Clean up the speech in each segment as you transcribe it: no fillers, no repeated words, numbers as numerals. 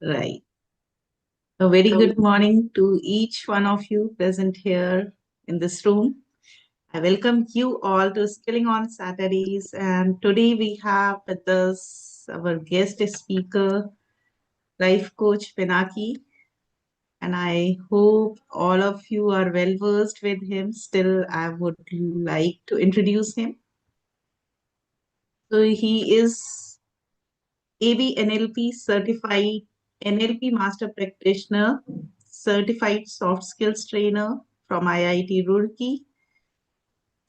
Right. A very good morning to each one of you present here in this room. I welcome you all to Skilling on Saturdays. And today we have with us our guest speaker, life coach Pinaki. And I hope all of you are well versed with him. Still, I would like to introduce him. So he is AB NLP certified NLP master practitioner, certified soft skills trainer from IIT Roorkee,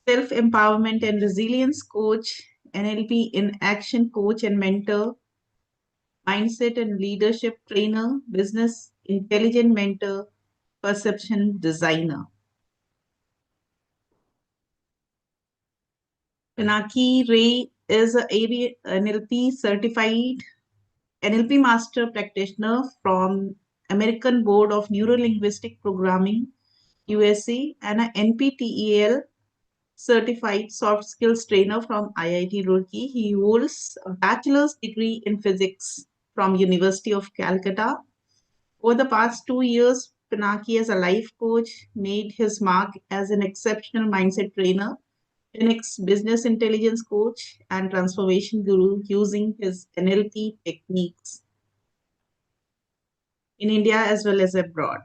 self empowerment and resilience coach, NLP in action coach and mentor, mindset and leadership trainer, business intelligent mentor, perception designer. Pinaki Ray is a AB NLP certified NLP master practitioner from American Board of Neuro-Linguistic Programming, USA, and a NPTEL certified soft skills trainer from IIT Roorkee. He holds a bachelor's degree in physics from University of Calcutta. Over the past 2 years, Pinaki as a life coach made his mark as an exceptional mindset trainer, 10x business intelligence coach, and transformation guru using his NLP techniques in India as well as abroad.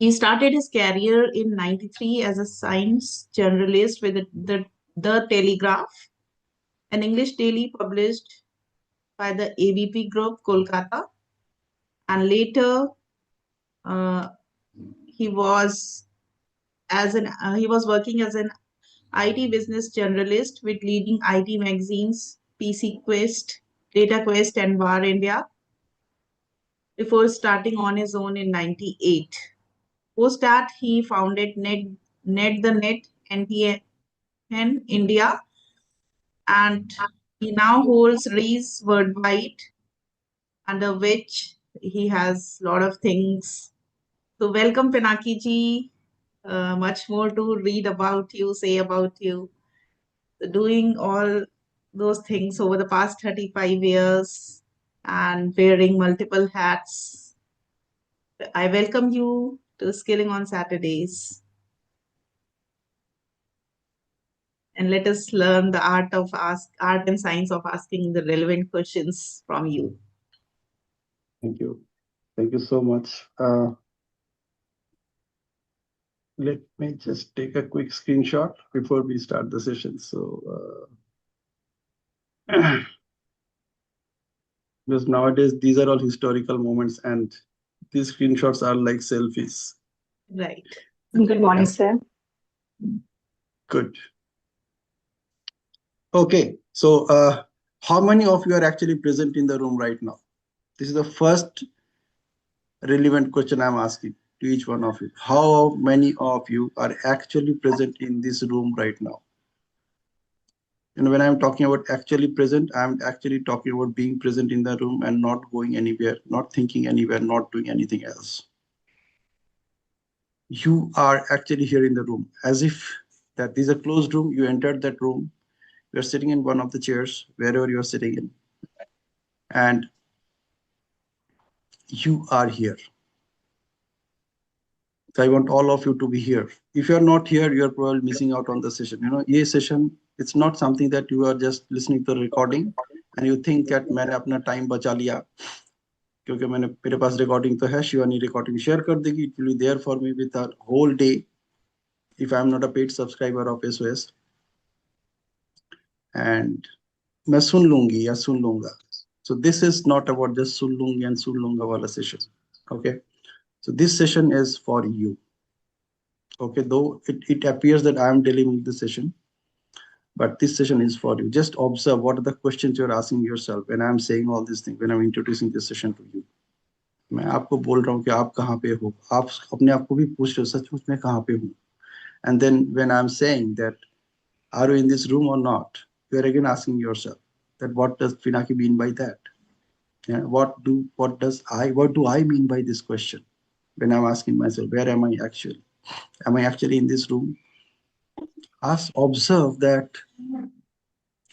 He started his career in 93 as a science journalist with the Telegraph, an English daily published by the ABP Group, Kolkata. And later, uh, he was he was working as an IT business journalist with leading IT magazines PC Quest, Data Quest, and War India before starting on his own in 98. Post that, he founded Net the Net NTN India, and he now holds Rees worldwide, under which he has a lot of things. So, welcome, Pinaki ji. Much more to read about you, say about you. Doing all those things over the past 35 years and wearing multiple hats. I welcome you to Skilling on Saturdays. And let us learn the art and science of asking the relevant questions from you. Thank you. Thank you so much. Let me just take a quick screenshot before we start the session. So, because nowadays these are all historical moments and these screenshots are like selfies. Right. Good morning, sir. Good. Okay, so how many of you are actually present in the room right now? This is the first relevant question I'm asking to each one of you. How many of you are actually present in this room right now? And when I'm talking about actually present, I'm actually talking about being present in the room and not going anywhere, not thinking anywhere, not doing anything else. You are actually here in the room as if that this is a closed room. You entered that room. You're sitting in one of the chairs, wherever you're sitting in, and you are here. So I want all of you to be here. If you're not here, you're probably missing out on the session. You know, ये session, it's not something that you are just listening to the recording and you think that मैंने अपना time बचा लिया क्योंकि मेरे पास recording तो है, Shivani recording share कर देगी. It will be there for me with a whole day if I'm not a paid subscriber of SOS. And मैं सुन लूंगी या सुन लूंगा. So this is not about just सुन लूंगी and सुन लूंगा वाला session. Okay. So this session is for you. Okay, though it appears that I am delivering the session, but this session is for you. Just observe what are the questions you're asking yourself when I'm saying all these things, when I'm introducing this session to you. मैं आपको बोल रहा हूँ कि आप कहाँ पे हो, आप अपने आप को भी पूछ रहे हो सचमुच में कहाँ पे हूँ. And then when I'm saying that are you in this room or not, you are again asking yourself that what does Pinaki mean by that? Yeah, what do I mean by this question? When I'm asking myself, where am I actually? Am I actually in this room? Observe that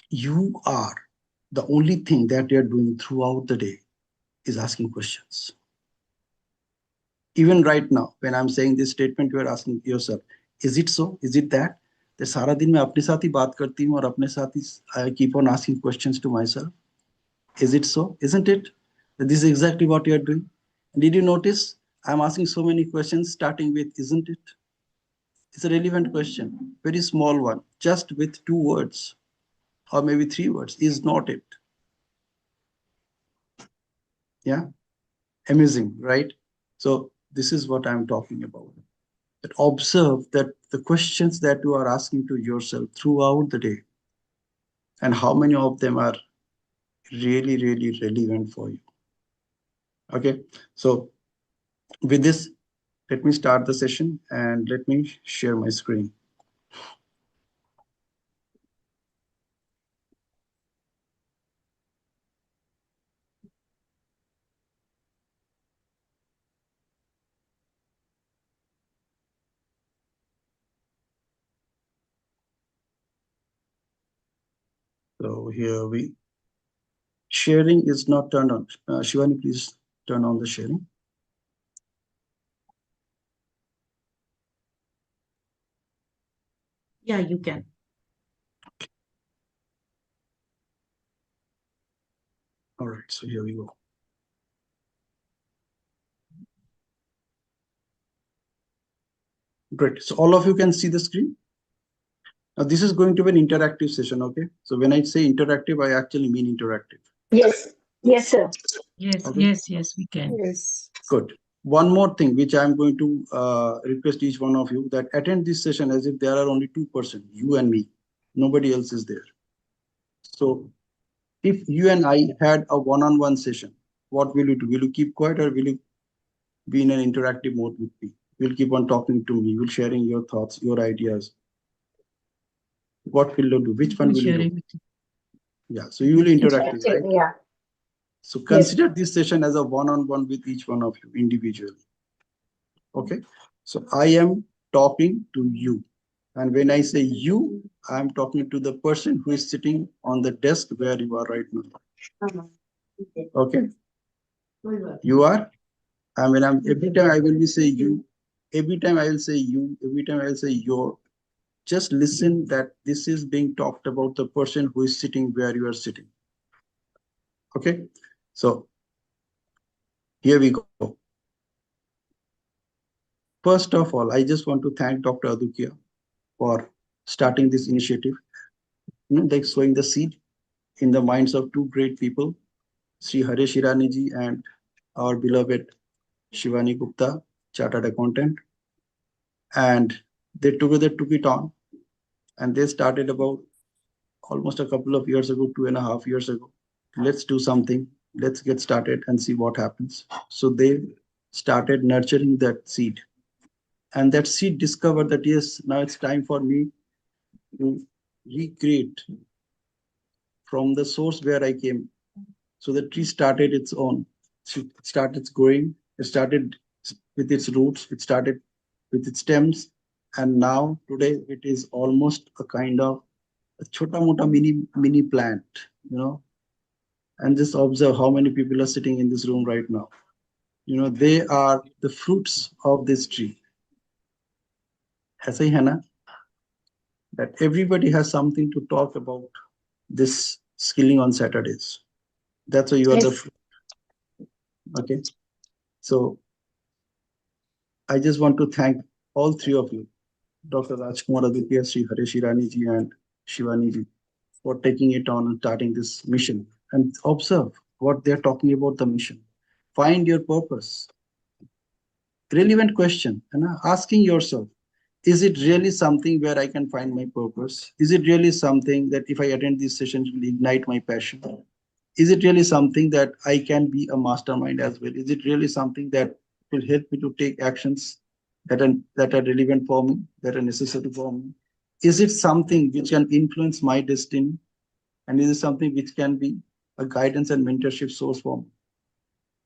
you are the only thing that you're doing throughout the day. is asking questions. Even right now, when I'm saying this statement, you are asking yourself, is it so? Is it that? तो सारा दिन मैं अपने साथ ही बात करती हूँ और अपने साथ ही I keep on asking questions to myself. Is it so? Isn't it? This is exactly what you are doing. Did you notice? I'm asking so many questions starting with isn't it? It's a relevant question, very small one, just with 2 words or maybe 3 words. Is not it? Yeah, amazing, right? So this is what I'm talking about. That observe that the questions that you are asking to yourself throughout the day and how many of them are really, really relevant for you. Okay, so with this, let me start the session and let me share my screen. So here we, sharing is not turned on. Shivani, please turn on the sharing. Yeah, you can. All right, so here we go. Great. So all of you can see the screen. Now this is going to be an interactive session. Okay. So when I say interactive, I actually mean interactive. Yes. Yes, sir. Yes, Okay. yes, we can. Yes. Good. One more thing which I'm going to request each one of you that attend this session as if there are only 2%, you and me. Nobody else is there. So if you and I had a one-on-one session, what will you do? Will you keep quiet or will you be in an interactive mode with me? You'll keep on talking to me. You'll sharing your thoughts, your ideas. What will you do? Which one will you do? Yeah, so you will interactive, right? Yeah. So consider this session as a one-on-one with each one of you individually. Okay. So I am talking to you. And when I say you, I'm talking to the person who is sitting on the desk where you are right now. Okay. You are. I mean, every time I will be say you, every time I will say you, every time I will say your. Just listen that this is being talked about the person who is sitting where you are sitting. Okay. So here we go. First of all, I just want to thank Dr. Adukia for starting this initiative, like sowing the seed in the minds of two great people, Sri Haresh Irani ji and our beloved Shivani Gupta, Chartered Accountant. And they together took it on and they started about almost a couple of years ago, 2.5 years ago. Let's do something. Let's get started and see what happens. So they started nurturing that seed. And that seed discovered that, yes, now it's time for me to recreate from the source where I came. So the tree started its own. It started growing. It started with its roots. It started with its stems. And now today it is almost a kind of a chota mota mini plant, you know. And just observe how many people are sitting in this room right now. You know, they are the fruits of this tree. ऐसा ही है ना? That everybody has something to talk about this skilling on Saturdays. That's why you are the fruit. Okay. So I just want to thank all three of you, Dr. Rajkumar Aditya, Sri Haresh Irani ji, and Shivani ji, for taking it on and starting this mission. And observe what they're talking about the mission. Find your purpose. Relevant question, and asking yourself, is it really something where I can find my purpose? Is it really something that if I attend these sessions will ignite my passion? Is it really something that I can be a mastermind as well? Is it really something that will help me to take actions that are relevant for me, that are necessary for me? Is it something which can influence my destiny? And is it something which can be a guidance and mentorship source for me?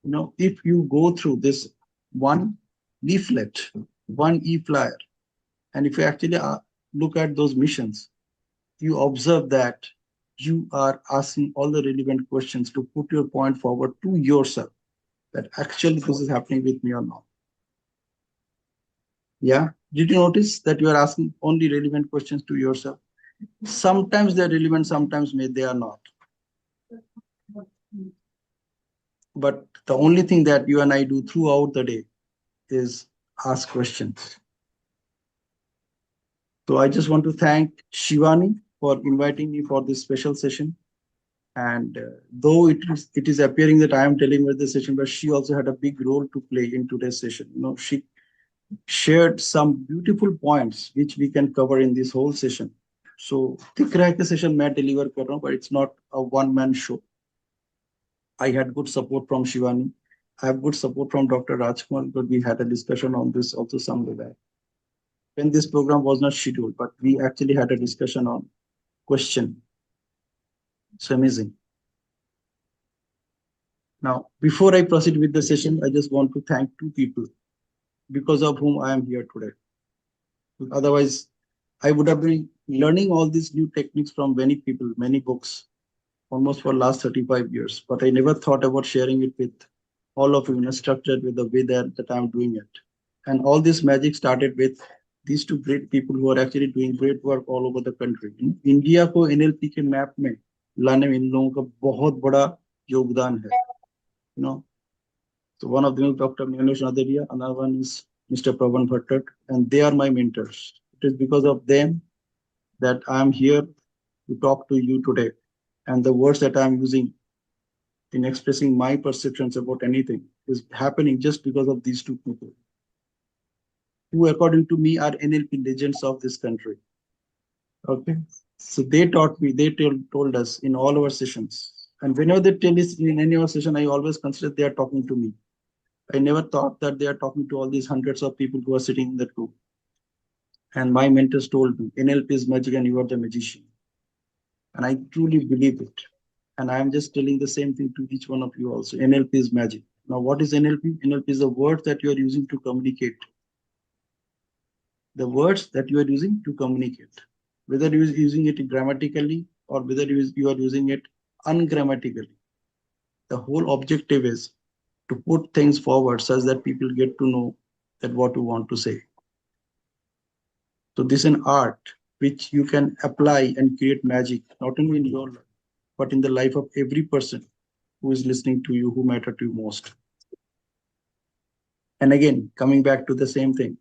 You know, if you go through this one leaflet, one e-flyer, and if you actually look at those missions, you observe that you are asking all the relevant questions to put your point forward to yourself. that actually this is happening with me or not. Yeah. Did you notice that you are asking only relevant questions to yourself? Sometimes they're relevant, sometimes they are not. But the only thing that you and I do throughout the day is ask questions. So I just want to thank Shivani for inviting me for this special session. And though it is appearing that I am telling her the session, but she also had a big role to play in today's session. She shared some beautiful points which we can cover in this whole session. So ThinCRe8ion session मैं deliver कर रहा हूँ, but it's not a one-man show. I had good support from Shivani. I have good support from Dr. Rajkumar, but we had a discussion on this also some way back. When this program was not scheduled, but we actually had a discussion on question. It's amazing. Now, before I proceed with the session, I just want to thank two people because of whom I am here today. Otherwise, I would have been learning all these new techniques from many people, many books, almost for last 35 years. But I never thought about sharing it with all of you in a structured with the way that I'm doing it. And all this magic started with these two great people who are actually doing great work all over the country. India को NLP के map में लाने में इन लोगों का बहुत बड़ा योगदान है. So one of them is Dr. Manish Naderia, another one is Mr. Pavan Bhattat, and they are my mentors. It is because of them that I am here to talk to you today. And the words that I am using in expressing my perceptions about anything is happening just because of these two people, who according to me are NLP legends of this country. Okay. So they taught me, they told us in all our sessions. And whenever they tell us in any of our session, I always consider they are talking to me. I never thought that they are talking to all these hundreds of people who are sitting in that room. And my mentors told me, NLP is magic and you are the magician. And I truly believe it. And I am just telling the same thing to each one of you also. NLP is magic. Now, what is NLP? NLP is the word that you are using to communicate. The words that you are using to communicate. Whether you are using it grammatically or whether you are using it ungrammatically. The whole objective is to put things forward such that people get to know that what you want to say. So this is an art which you can apply and create magic, not only in your life, but in the life of every person who is listening to you, who matter to you most. And again, coming back to the same thing,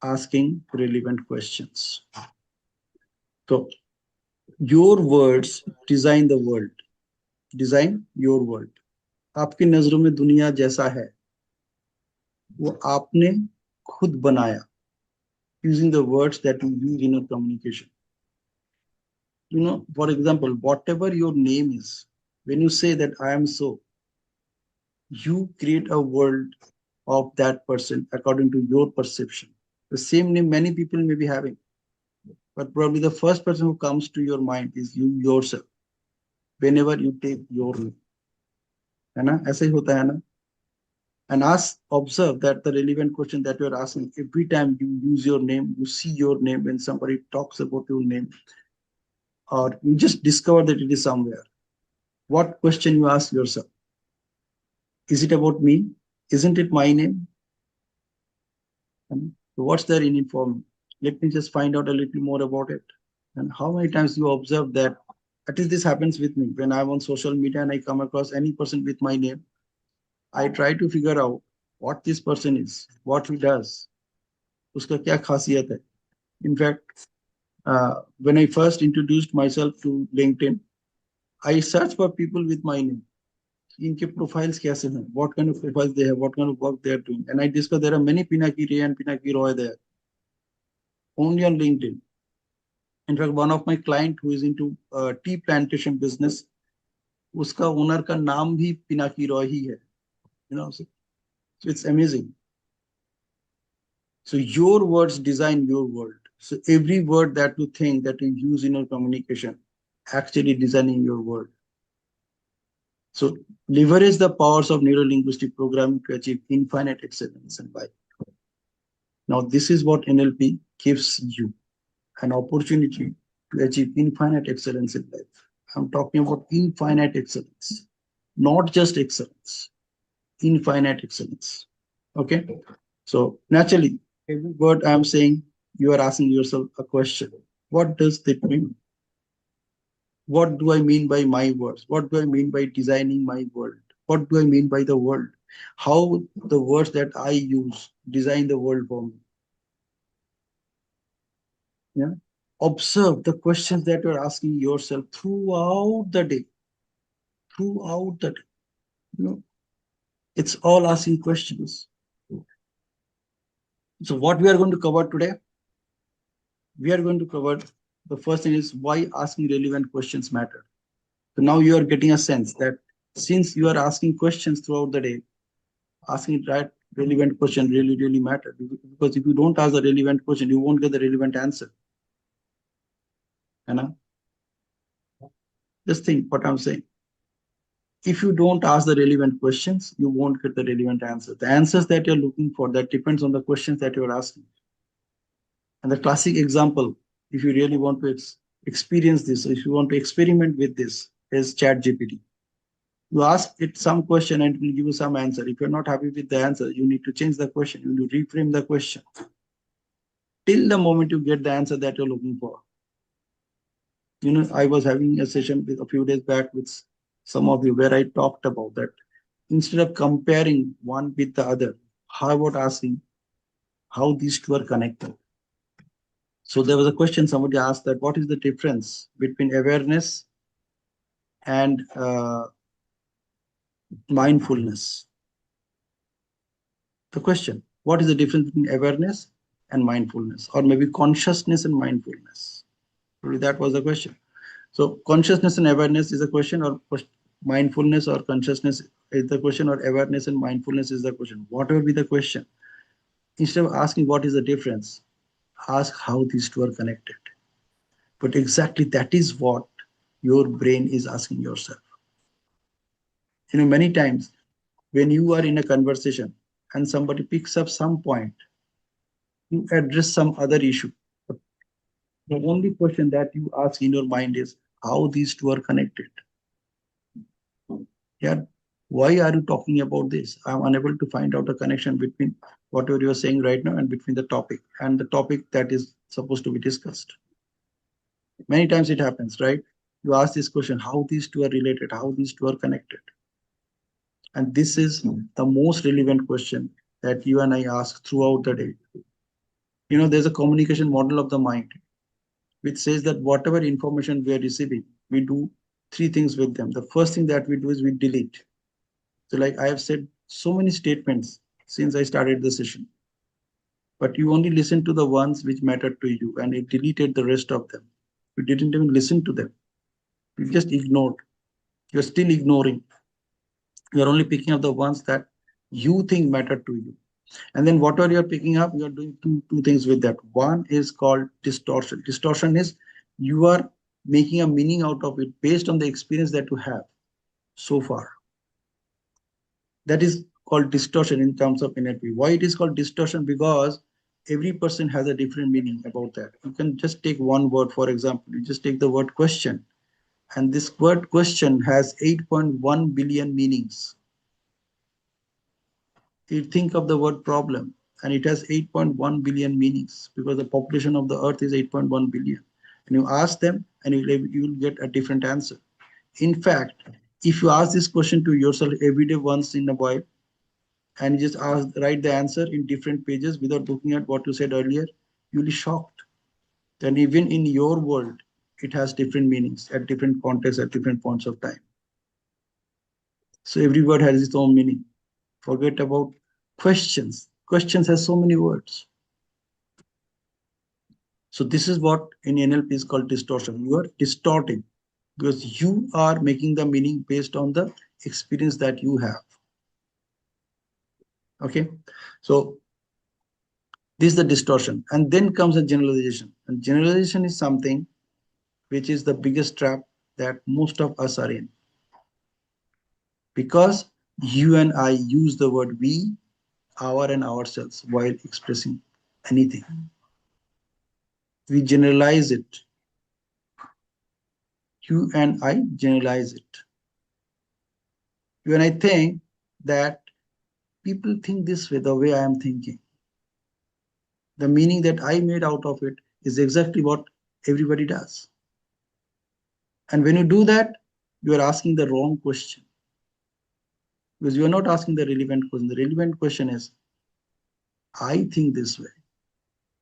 asking relevant questions. So your words design the world. Design your world. आपकी नजरों में दुनिया जैसा है वो आपने खुद बनाया using the words that you use in your communication. For example, whatever your name is, when you say that I am so, you create a world of that person according to your perception. The same name many people may be having, but probably the first person who comes to your mind is you yourself whenever you take your name. है ना? ऐसा ही होता है ना? And observe that the relevant question that you're asking, every time you use your name, you see your name when somebody talks about your name, or you just discover that it is somewhere. What question you ask yourself? Is it about me? Isn't it my name? And what's there in it for me? Let me just find out a little more about it. And how many times you observe that, at least this happens with me, when I'm on social media and I come across any person with my name, I try to figure out what this person is, what he does, uska kya khasiyat hai. In fact, when I first introduced myself to LinkedIn, I searched for people with my name. इनके profiles कैसे हैं, what kind of profiles they have, what kind of work they are doing, and I discovered there are many Pinaki Ray and Pinaki Roy there, only on LinkedIn. In fact, one of my client who is into tea plantation business, उसका owner का नाम भी Pinaki Roy ही है, so it's amazing. So your words design your world. So every word that you think that you use in your communication, actually designing your world. So leverage the powers of neuro-linguistic programming to achieve infinite excellence in life. Now, this is what NLP gives you, an opportunity to achieve infinite excellence in life. I'm talking about infinite excellence, not just excellence. infinite excellence. Okay. So naturally, every word I'm saying, you are asking yourself a question. What does that mean? What do I mean by my words? What do I mean by designing my world? What do I mean by the world? How the words that I use design the world for me? Yeah. Observe the questions that you're asking yourself throughout the day. Throughout the day. You know, it's all asking questions. So what we are going to cover today, we are going to cover the first thing is why asking relevant questions matter. So now you are getting a sense that since you are asking questions throughout the day, asking that relevant question really matter. Because if you don't ask a relevant question, you won't get the relevant answer. You know? Just think what I'm saying. If you don't ask the relevant questions, you won't get the relevant answer. The answers that you're looking for, that depends on the questions that you're asking. And the classic example, if you really want to experience this, if you want to experiment with this, is Chat GPT. You ask it some question and it will give you some answer. If you're not happy with the answer, you need to change the question. You need to reframe the question till the moment you get the answer that you're looking for. You know, I was having a session with a few days back with some of you where I talked about that. Instead of comparing one with the other, how about asking how these two are connected? So there was a question somebody asked that what is the difference between awareness and mindfulness? The question, what is the difference between awareness and mindfulness, or maybe consciousness and mindfulness? Really, that was the question. So consciousness and awareness is a question, or mindfulness or consciousness is the question, or awareness and mindfulness is the question. Whatever be the question, instead of asking what is the difference, ask how these two are connected. But exactly that is what your brain is asking yourself. You know, many times when you are in a conversation and somebody picks up some point, you address some other issue. But the only question that you ask in your mind is how these two are connected. Yeah, why are you talking about this? I'm unable to find out a connection between whatever you're saying right now and between the topic and the topic that is supposed to be discussed. Many times it happens, right? You ask this question, how these two are related, how these two are connected. And this is the most relevant question that you and I ask throughout the day. You know, there's a communication model of the mind which says that whatever information we are receiving, we do three things with them. The first thing that we do is we delete. So, like I have said so many statements since I started the session, but you only listen to the ones which mattered to you and it deleted the rest of them. You didn't even listen to them. You just ignored. You're still ignoring. You're only picking up the ones that you think matter to you. And then whatever you're picking up, you're doing two things with that. One is called distortion. Distortion is you are making a meaning out of it based on the experience that you have so far. That is called distortion in terms of NLP. Why it is called distortion? Because every person has a different meaning about that. You can just take one word, for example, you just take the word question, and this word question has 8.1 billion meanings. You think of the word problem, and it has 8.1 billion meanings because the population of the earth is 8.1 billion. And you ask them, and you will get a different answer. In fact, if you ask this question to yourself every day once in a while, and you just write the answer in different pages without looking at what you said earlier, you'll be shocked. Then even in your world, it has different meanings at different contexts at different points of time. So every word has its own meaning. Forget about questions. Questions has so many words. So this is what in NLP is called distortion. You are distorting because you are making the meaning based on the experience that you have. Okay, so this is the distortion, and then comes a generalization. And generalization is something which is the biggest trap that most of us are in, because you and I use the word we, our, and ourselves while expressing anything. We generalize it. You and I generalize it. You and I think that people think this way, the way I am thinking. The meaning that I made out of it is exactly what everybody does. And when you do that, you are asking the wrong question, because you are not asking the relevant question. The relevant question is, I think this way,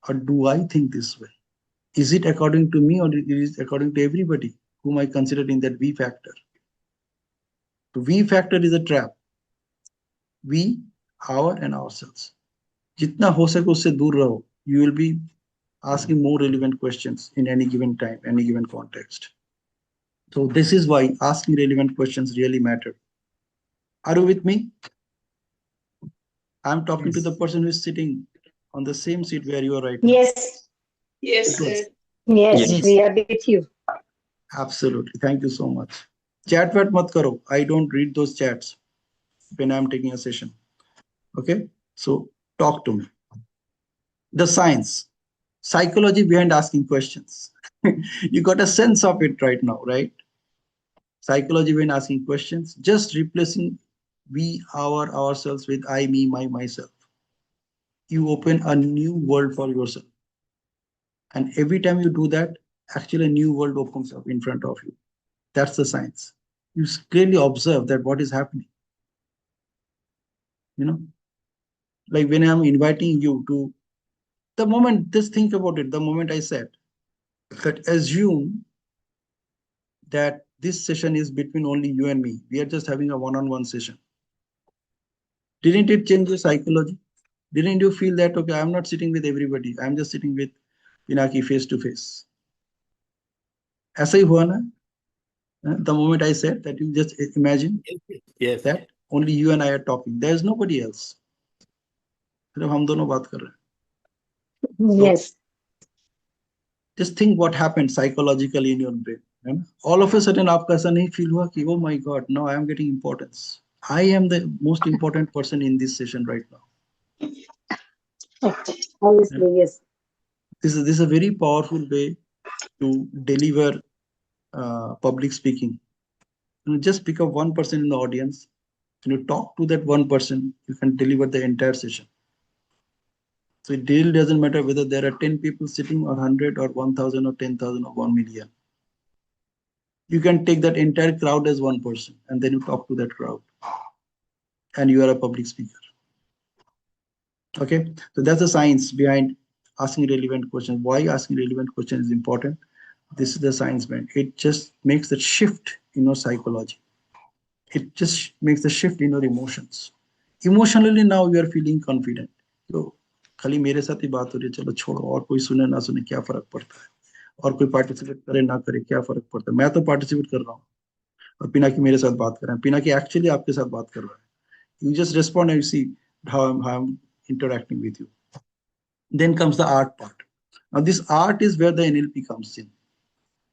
or do I think this way? Is it according to me, or is it according to everybody whom I consider in that V factor? The V factor is a trap. We, our, and ourselves. जितना हो सके उससे दूर रहो. You will be asking more relevant questions in any given time, any given context. So this is why asking relevant questions really matter. Are you with me? I'm talking to the person who is sitting on the same seat where you are right now. Yes. Yes, Good. sir. Yes, Yes. we are with you. Absolutely. Thank you so much. Chat wat mat karo. I don't read those chats when I'm taking a session. Okay. So talk to me. The science, psychology behind asking questions. You got a sense of it right now, right? Psychology behind asking questions, just replacing we, our, ourselves with I, me, my, myself. You open a new world for yourself. And every time you do that, actually a new world opens up in front of you. That's the science. You clearly observe that what is happening. You know, like when I'm inviting you to, the moment, just think about it, the moment I said that assume that this session is between only you and me. We are just having a one-on-one session. Didn't it change the psychology? Didn't you feel that, okay, I'm not sitting with everybody. I'm just sitting with Pinaki face to face. ऐसा ही हुआ ना? The moment I said that, you just imagine Yes. that only you and I are talking. There's nobody else. सिर्फ हम दोनों बात कर रहे हैं. So Yes. just think what happened psychologically in your brain. All of a sudden आपका ऐसा नहीं feel हुआ कि oh my God, now I am getting importance. I am the most important person in this session right now. Obviously, yes. This is a very powerful way to deliver public speaking. Just pick up one person in the audience. When you talk to that one person, you can deliver the entire session. So it really doesn't matter whether there are 10 people sitting, or 100, or 1,000, or 10,000, or 1 million. You can take that entire crowd as one person, and then you talk to that crowd, and you are a public speaker. Okay, so that's the science behind asking relevant questions. Why asking relevant questions is important? This is the science behind it. Just makes that shift in your psychology. It just makes the shift in your emotions. Emotionally now you are feeling confident. So खाली मेरे साथ ही बात हो रही है, चलो छोड़ो, और कोई सुने ना सुने क्या फर्क पड़ता है, और कोई पार्टिसिपेट करे ना करे क्या फर्क पड़ता है, मैं तो पार्टिसिपेट कर रहा हूँ और पिनाकी मेरे साथ बात कर रहा है, पिनाकी एक्चुअली आपके साथ बात कर रहा है. You just respond and you see how I'm interacting with you. Then comes the art part. Now this art is where the NLP comes in.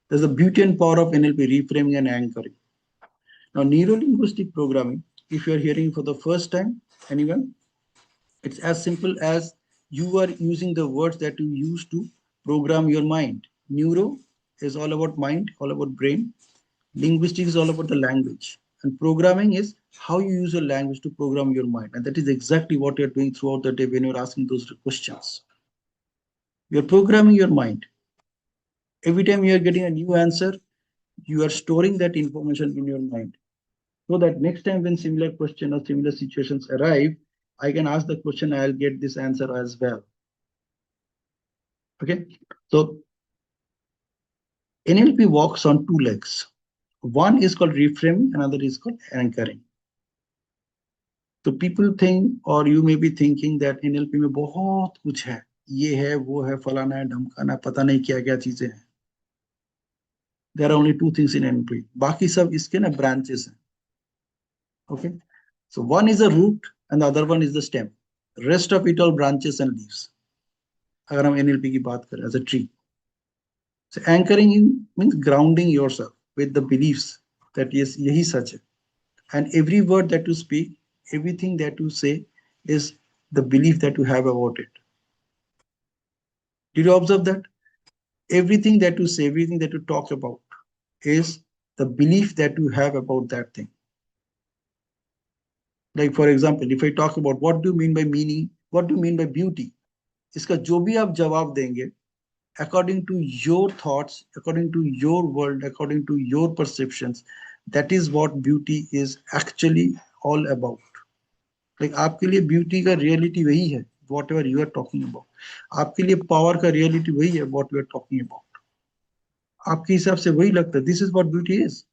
There's the beauty and power of NLP, reframing and anchoring. Now neuro-linguistic programming, if you are hearing for the first time, anyone, it's as simple as you are using the words that you use to program your mind. Neuro is all about mind, all about brain. Linguistics is all about the language. And programming is how you use your language to program your mind. And that is exactly what you're doing throughout the day when you're asking those questions. You're programming your mind. Every time you're getting a new answer, you are storing that information in your mind. So that next time when similar question or similar situations arrive, I can ask the question, I'll get this answer as well. Okay, so NLP walks on two legs. One is called reframing, another is called anchoring. So people think, or you may be thinking that NLP में बहुत कुछ है, ये है, वो है, फलाना है, ढमकाना, पता नहीं क्या क्या चीजें हैं. There are only two things in NLP. बाकी सब इसके ना branches हैं. Okay, so one is the root and the other one is the stem. Rest of it all branches and leaves. अगर हम NLP की बात करें as a tree. So anchoring in means grounding yourself with the beliefs that yes, यही सच है. And every word that you speak, everything that you say is the belief that you have about it. Did you observe that? Everything that you say, everything that you talk about is the belief that you have about that thing. Like for example, if I talk about what do you mean by meaning, what do you mean by beauty, इसका जो भी आप जवाब देंगे, according to your thoughts, according to your world, according to your perceptions, that is what beauty is actually all about. Like आपके लिए beauty का reality वही है, whatever you are talking about. आपके लिए पावर का रियलिटी वही है, what you are talking about. आपके हिसाब से वही लगता है, this is what beauty is.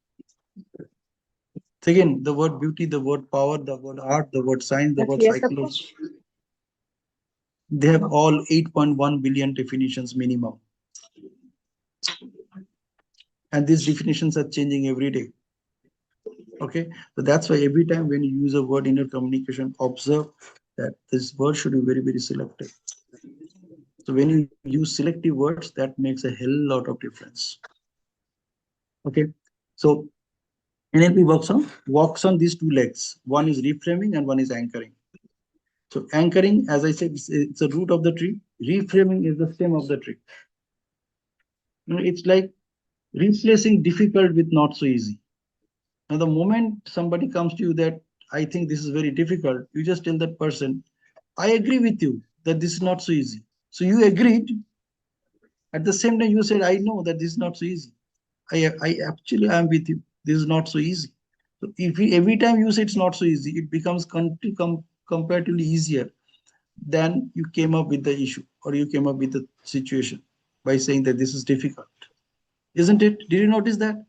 Again, the word beauty, the word power, the word art, the word science, the word Yes, of psychology, course. they have all 8.1 billion definitions minimum. And these definitions are changing every day. Okay, so that's why every time when you use a word in your communication, observe that this word should be very, very selective. So when you use selective words, that makes a hell lot of difference. Okay, so NLP works on these two legs. One is reframing and one is anchoring. So anchoring, as I said, it's a root of the tree. Reframing is the stem of the tree. It's like replacing difficult with not so easy. Now, the moment somebody comes to you that I think this is very difficult, you just tell that person, I agree with you that this is not so easy. So you agreed. At the same time, you said, I know that this is not so easy. I actually am with you. This is not so easy. So if you, every time you say it's not so easy, it becomes comparatively easier than you came up with the issue or you came up with the situation by saying that this is difficult. Isn't it? Did you notice that?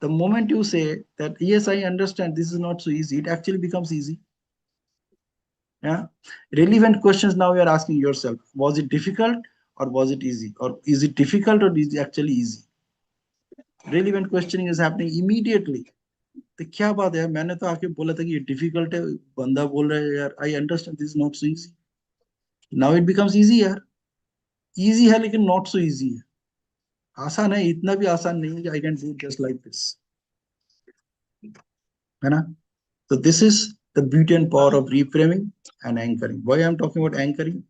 The moment you say that, yes, I understand this is not so easy, it actually becomes easy. Yeah. Relevant questions now you are asking yourself, was it difficult or was it easy? Or is it difficult or is it actually easy? Relevant questioning is happening immediately. तो क्या बात है, मैंने तो आके बोला था कि ये डिफिकल्ट है, बंदा बोल रहा है यार I understand this is not so easy. Now it becomes easy यार. इजी है लेकिन नॉट सो इजी है. आसान है, इतना भी आसान नहीं है कि I can do just like this, है ना. So this is the beauty and power of reframing and anchoring. Why I'm talking about anchoring?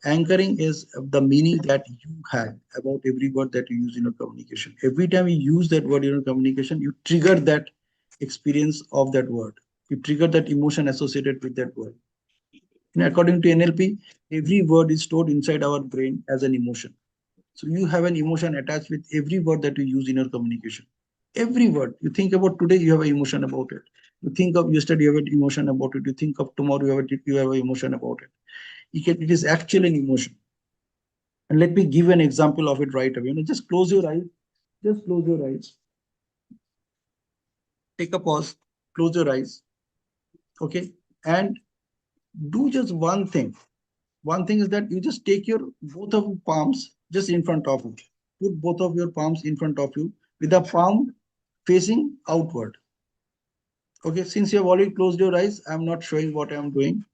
Anchoring is the meaning that you have about every word that you use in your communication. Every time you use that word in your communication, you trigger that experience of that word. You trigger that emotion associated with that word. And according to NLP, every word is stored inside our brain as an emotion. So you have an emotion attached with every word that you use in your communication. Every word you think about today, you have an emotion about it. You think of yesterday, you have an emotion about it. You think of tomorrow, you have an emotion about it. It is actually an emotion. And let me give an example of it right away. Just close your eyes. Just close your eyes. Take a pause. Close your eyes. Okay. And do just one thing. One thing is that you just take your both of your palms just in front of you. Put both of your palms in front of you with the palm facing outward. Okay, since you have already closed your eyes, I'm not showing what I'm doing.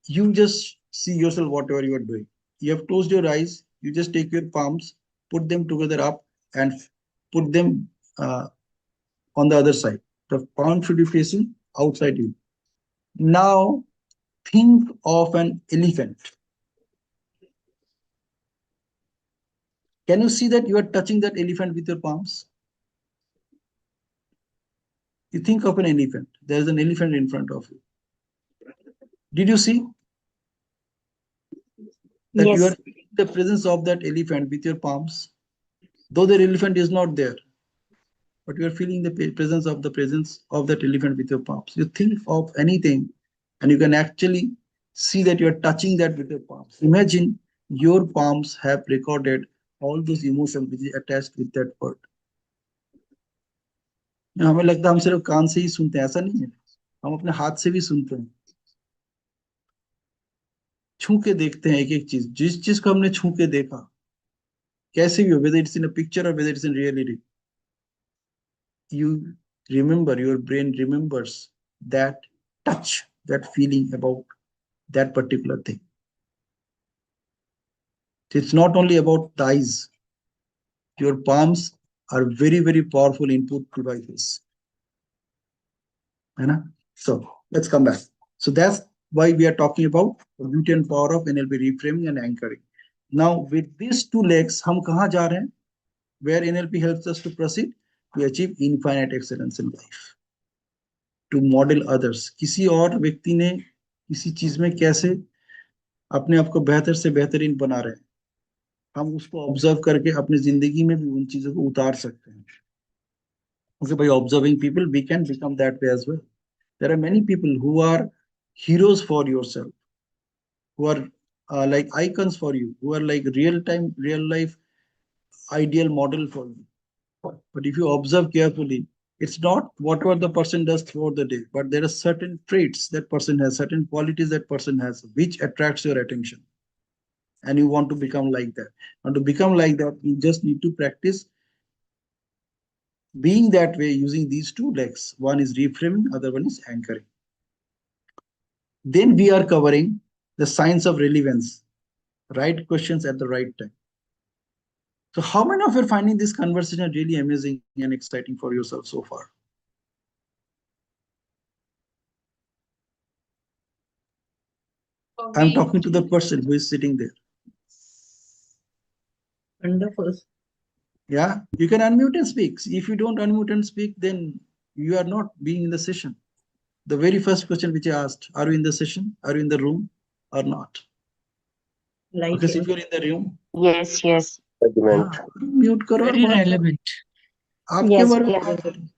You just see yourself whatever you are doing. You have closed your eyes. You just take your palms, put them together up, and put them on the other side. The palm should be facing outside you. Now, think of an elephant. Can you see that you are touching that elephant with your palms? You think of an elephant. There's an elephant in front of you. Did you see that you are Yes. feeling the presence of that elephant with your palms? Though the elephant is not there, but you are feeling the presence of that elephant with your palms. You think of anything and you can actually see that you are touching that with your palms. Imagine your palms have recorded all those emotions which is attached with that word. हमें लगता है हम सिर्फ कान से ही सुनते हैं, ऐसा नहीं है. हम अपने हाथ से भी सुनते हैं, छू के देखते हैं एक एक चीज. जिस चीज को हमने छू के देखा, कैसे भी हो, whether it's in a picture or whether it's in reality, you remember, your brain remembers that touch, that feeling about that particular thing. It's not only about the eyes. Your palms are very, very powerful input devices. So let's come back. So that's why we are talking about the beauty and power of NLP reframing and anchoring. Now with these two legs, हम कहाँ जा रहे हैं? Where NLP helps us to proceed to achieve infinite excellence in life. to model others. किसी और व्यक्ति ने किसी चीज में कैसे अपने आप को बेहतर से बेहतरीन बना रहे हैं, हम उसको ऑब्जर्व करके अपनी जिंदगी में भी उन चीजों को उतार सकते हैं. Okay, by observing people, we can become that way as well. There are many people who are heroes for yourself, who are like icons for you, who are like real time, real life ideal model for you. But if you observe carefully, it's not whatever the person does throughout the day, but there are certain traits that person has, certain qualities that person has, which attracts your attention. And you want to become like that. And to become like that, you just need to practice being that way using these two legs. One is reframing, other one is anchoring. Then we are covering the science of relevance, right questions at the right time. So how many of you are finding this conversation really amazing and exciting for yourself so far? I'm talking to the person who is sitting there. Wonderful. Yeah, you can unmute and speak. If you don't unmute and speak, then you are not being in the session. The very first question which I asked, are you in the session? Are you in the room or not? Like Because if you're in the room, Yes, yes. हाँ, mute करो और Very बात करो. relevant. आपके Yes, बारे में we are बात in the करो.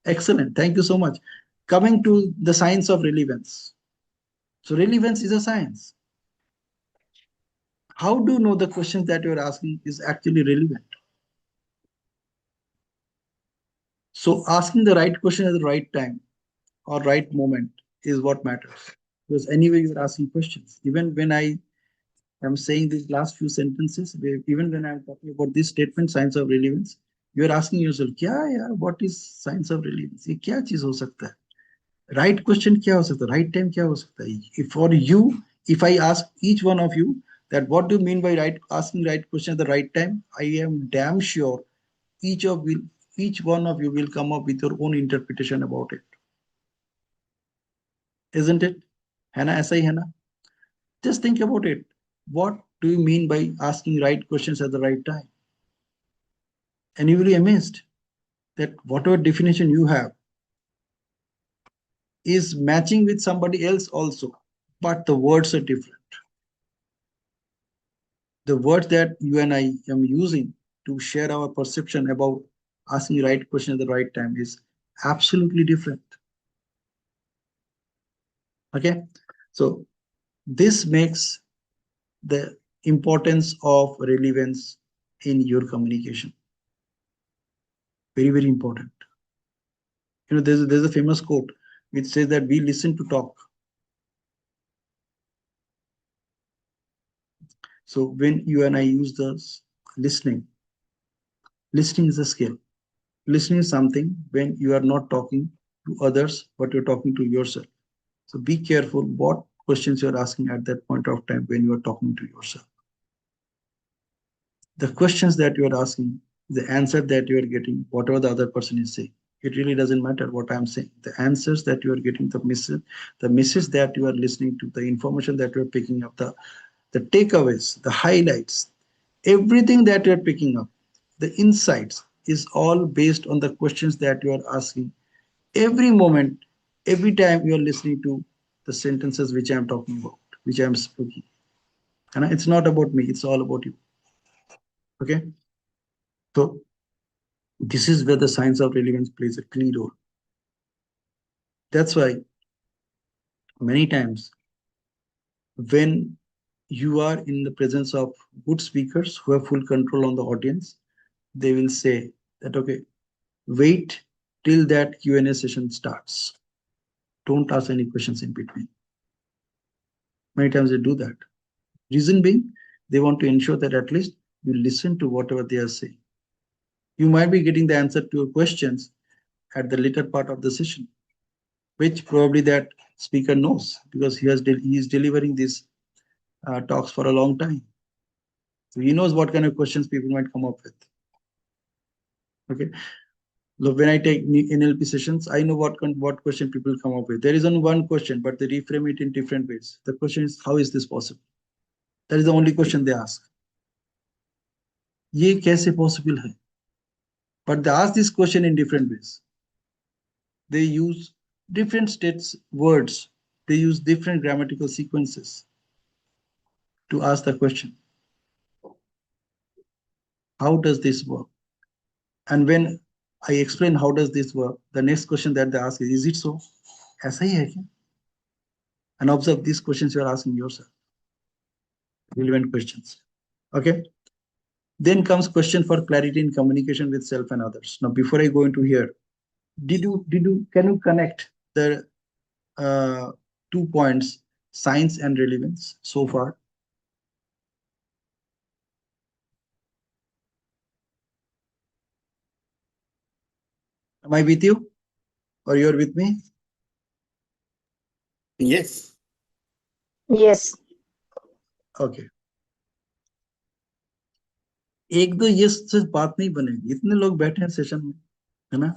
Excellent. Thank you so much. Coming to the science of relevance. So relevance is a science. How do you know the questions that you're asking is actually relevant? So asking the right question at the right time or right moment is what matters. Because anyway, you're asking questions. Even when I am saying these last few sentences, even when I'm talking about this statement, science of relevance, you're asking yourself, what is science of relevance? ये क्या चीज हो सकता है? Right question क्या हो सकता है? Right time क्या हो सकता है? If for you, if I ask each one of you that what do you mean by asking right question at the right time, I am damn sure each one of you will come up with your own interpretation about it. Isn't it? है ना? ऐसा ही है ना? Just think about it. What do you mean by asking right questions at the right time? And you will be amazed that whatever definition you have is matching with somebody else also, but the words are different. The words that you and I am using to share our perception about asking right question at the right time is absolutely different. Okay, so this makes the importance of relevance in your communication very, very important. You know, there's a famous quote which says that we listen to talk. So when you and I use this listening is a skill. Listening is something when you are not talking to others, but you're talking to yourself. So be careful what questions you're asking at that point of time when you are talking to yourself. The questions that you are asking, the answer that you are getting, whatever the other person is saying, it really doesn't matter what I'm saying. The answers that you are getting, the message that you are listening to, the information that you are picking up, the takeaways, the highlights, everything that you are picking up, the insights is all based on the questions that you are asking every moment, every time you are listening to the sentences which I am talking about, which I am speaking. And it's not about me, it's all about you. Okay. So this is where the science of relevance plays a key role. That's why many times when you are in the presence of good speakers who have full control on the audience, they will say that, okay, wait till that Q&A session starts. Don't ask any questions in between. Many times they do that. Reason being, they want to ensure that at least you listen to whatever they are saying. You might be getting the answer to your questions at the later part of the session, which probably that speaker knows because he is delivering these talks for a long time. So he knows what kind of questions people might come up with. Okay. So when I take NLP sessions, I know what question people come up with. There is only one question, but they reframe it in different ways. The question is, how is this possible? That is the only question they ask. ये कैसे possible है? But they ask this question in different ways. They use different states, words, they use different grammatical sequences to ask the question. How does this work? And when I explain how does this work, the next question that they ask is it so? ऐसा ही है क्या? And observe these questions you are asking yourself. Relevant questions. Okay. Then comes question for clarity in communication with self and others. Now, before I go into here, can you connect the 2 points, science and relevance so far? Am I with you? Or you're with me? Yes. Yes. Okay. एक दो ये से बात नहीं बनेगी, इतने लोग बैठे हैं सेशन में, है ना?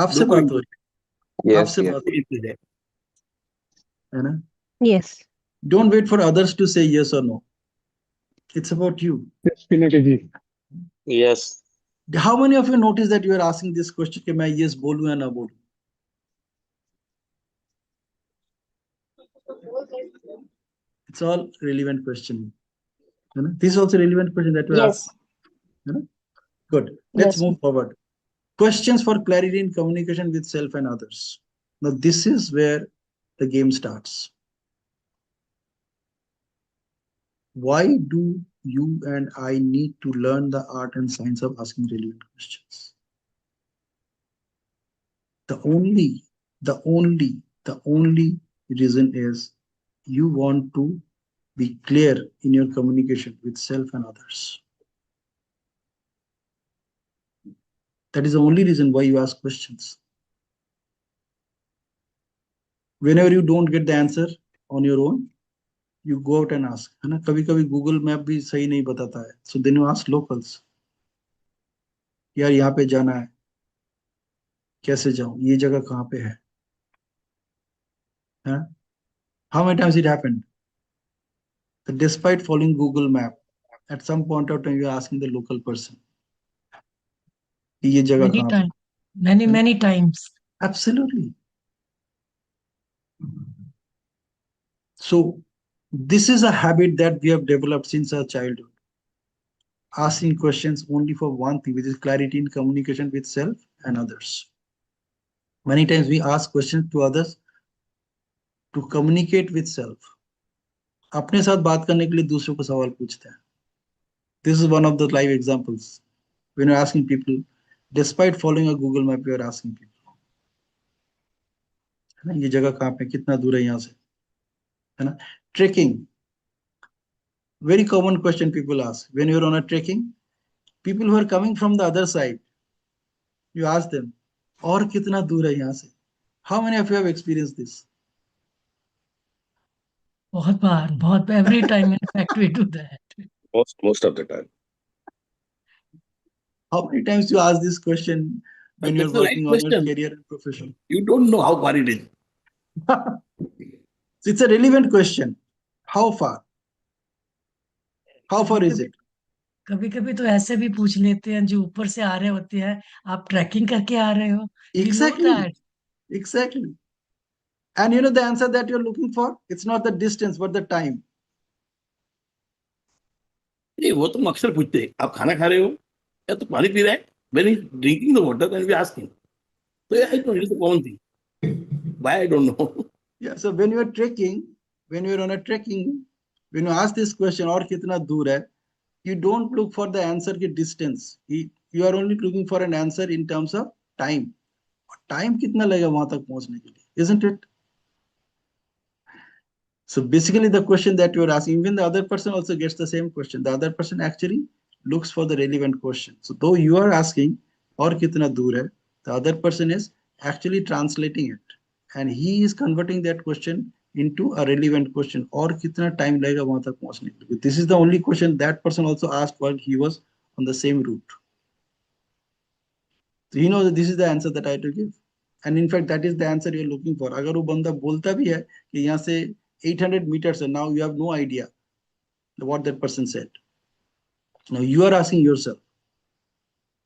आपसे बात हो रही है, आपसे बात हो रही है ना? Yes. Don't wait for others to say yes or no. It's about you. Yes. How many of you notice that you are asking this question कि मैं yes बोलूं या ना बोलूं? It's all relevant question. है ना? This is also relevant question that you are Yes. asking. है ना? Good. Let's Yes. move forward. Questions for clarity in communication with self and others. Now, this is where the game starts. Why do you and I need to learn the art and science of asking relevant questions? The only reason is you want to be clear in your communication with self and others. That is the only reason why you ask questions. Whenever you don't get the answer on your own, you go out and ask. है ना? कभी-कभी Google map भी सही नहीं बताता है. So then you ask locals. यार यहाँ पे जाना है, कैसे जाऊं? ये जगह कहाँ पे है? Huh? How many times it happened? That despite following Google map, at some point of time you are asking the local person. कि ये जगह Many कहाँ पे? times. Many times. Absolutely. So this is a habit that we have developed since our childhood. Asking questions only for one thing, which is clarity in communication with self and others. Many times we ask questions to others to communicate with self. अपने साथ बात करने के लिए दूसरों को सवाल पूछते हैं. This is one of the live examples. When you're asking people, despite following a Google map, you are asking people. है ना? ये जगह कहाँ पे, कितना दूर है यहाँ से? है ना? Trekking. Very common question people ask. When you're on a trekking, people who are coming from the other side, you ask them, और कितना दूर है यहाँ से? How many of you have experienced this? बहुत every time in fact we do that. Most of the time. How many times you ask this question when That's you're the right working on your question. career and profession? You don't know how far it is. It's a relevant question. How far? How far is it? कभी कभी तो ऐसे भी पूछ लेते हैं जो ऊपर से आ रहे होते हैं, आप ट्रैकिंग करके आ रहे हो? We know Exactly. that. Exactly. And you know the answer that you're looking for? It's not the distance, but the time. नहीं, वो तो हम अक्सर पूछते हैं, आप खाना खा रहे हो या तो पानी पी रहा है? When he's drinking the water, then we ask him. So yeah, I know it's a common thing. Why I don't know. Yeah. So when you're trekking, when you're on a trekking, when you ask this question, और कितना दूर है, you don't look for the answer की distance. You are only looking for an answer in terms of time. Time कितना लगेगा वहां तक पहुंचने के लिए, isn't it? So basically the question that you're asking, even the other person also gets the same question. The other person actually looks for the relevant question. So though you are asking, और कितना दूर है, the other person is actually translating it. And he is converting that question into a relevant question. और कितना time लगेगा वहां तक पहुंचने के लिए. This is the only question that person also asked while he was on the same route. So he knows that this is the answer that I had to give. And in fact, that is the answer you're looking for. अगर वो बंदा बोलता भी है कि यहाँ से 800 meters and now you have no idea what that person said. Now you are asking yourself,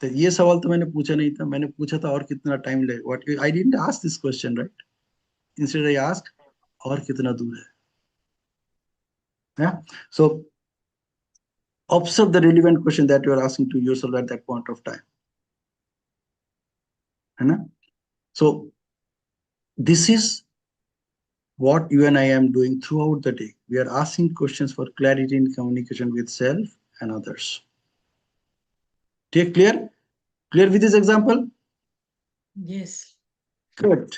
तो ये सवाल तो मैंने पूछा नहीं था, मैंने पूछा था और कितना टाइम लगेगा, what I didn't ask this question, right? Instead I ask और कितना दूर है. Yeah. So observe the relevant question that you are asking to yourself at that point of time. है ना? So this is what you and I am doing throughout the day. We are asking questions for clarity in communication with self and others. Take clear? Clear with this example? Yes. Good.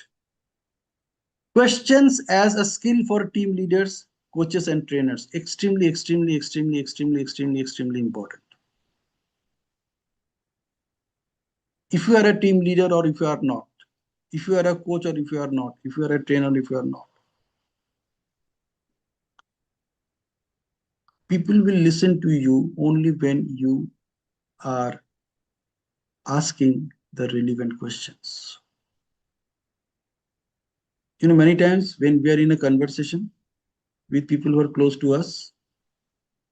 Questions as a skill for team leaders, coaches, and trainers. Extremely, extremely, extremely, extremely, extremely, extremely important. If you are a team leader or if you are not, if you are a coach or if you are not, if you are a trainer, if you are not, people will listen to you only when you are asking the relevant questions. You know, many times when we are in a conversation with people who are close to us,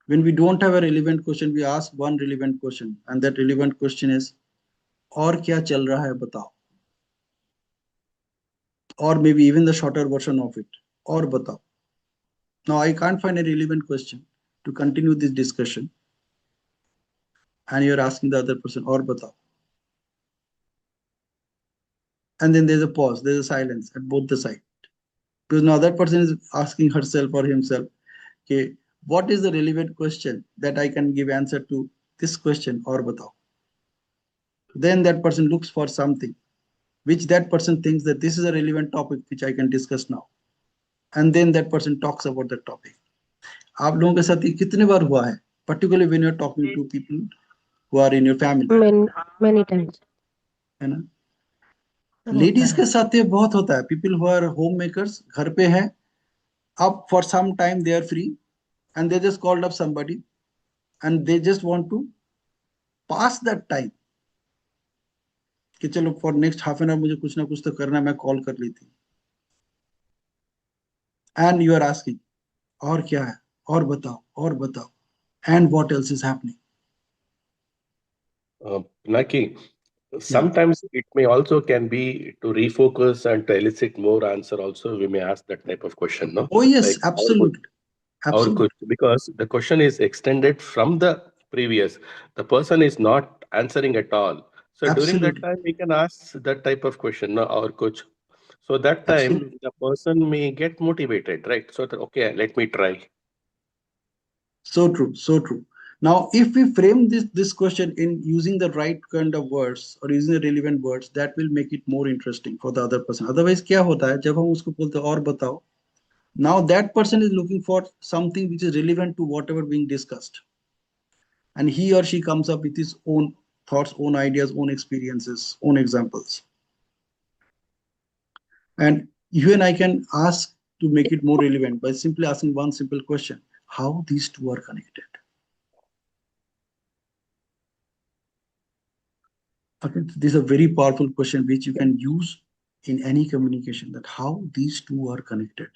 when we don't have a relevant question, we ask one relevant question, and that relevant question is, और क्या चल रहा है बताओ? Or maybe even the shorter version of it, और बताओ. Now I can't find a relevant question to continue this discussion, and you're asking the other person, और बताओ. And then there's a pause, there's a silence at both the sides. Because now that person is asking herself or himself, okay, what is the relevant question that I can give answer to this question, or batao? Then that person looks for something which that person thinks that this is a relevant topic which I can discuss now. And then that person talks about that topic. आप लोगों के साथ ये कितने बार हुआ है, particularly when you're talking to people who are in your family? Many times. है ना? सब होता लेडीज है. के साथ ये बहुत होता है. People who are homemakers, घर पे हैं, up for some time they are free, and they just called up somebody, and they just want to pass that time कि चलो for next half an hour मुझे कुछ ना कुछ तो करना है, मैं कॉल कर लेती हूँ. एंड यू आर आस्किंग, और क्या है, और बताओ, और बताओ, and what else is happening. Naki, sometimes it may also can be to refocus and to elicit more answer also, we may ask that type of question, no? Oh yes, Like absolutely, our absolutely. question, because the question is extended from the previous. The person is not answering at all. So during that Absolutely. time, we can ask that type of question, no, our coach. So that time, Absolutely. the person may get motivated, right? So that, okay, let me try. So true, so true. Now if we frame this question in using the right kind of words or using the relevant words, that will make it more interesting for the other person. Otherwise क्या होता है, जब हम उसको बोलते हैं और बताओ, now that person is looking for something which is relevant to whatever being discussed, and he or she comes up with his own thoughts, own ideas, own experiences, own examples. And you and I can ask to make it more relevant by simply asking one simple question: how these two are connected. Okay, this is a very powerful question which you can use in any communication, that how these two are connected.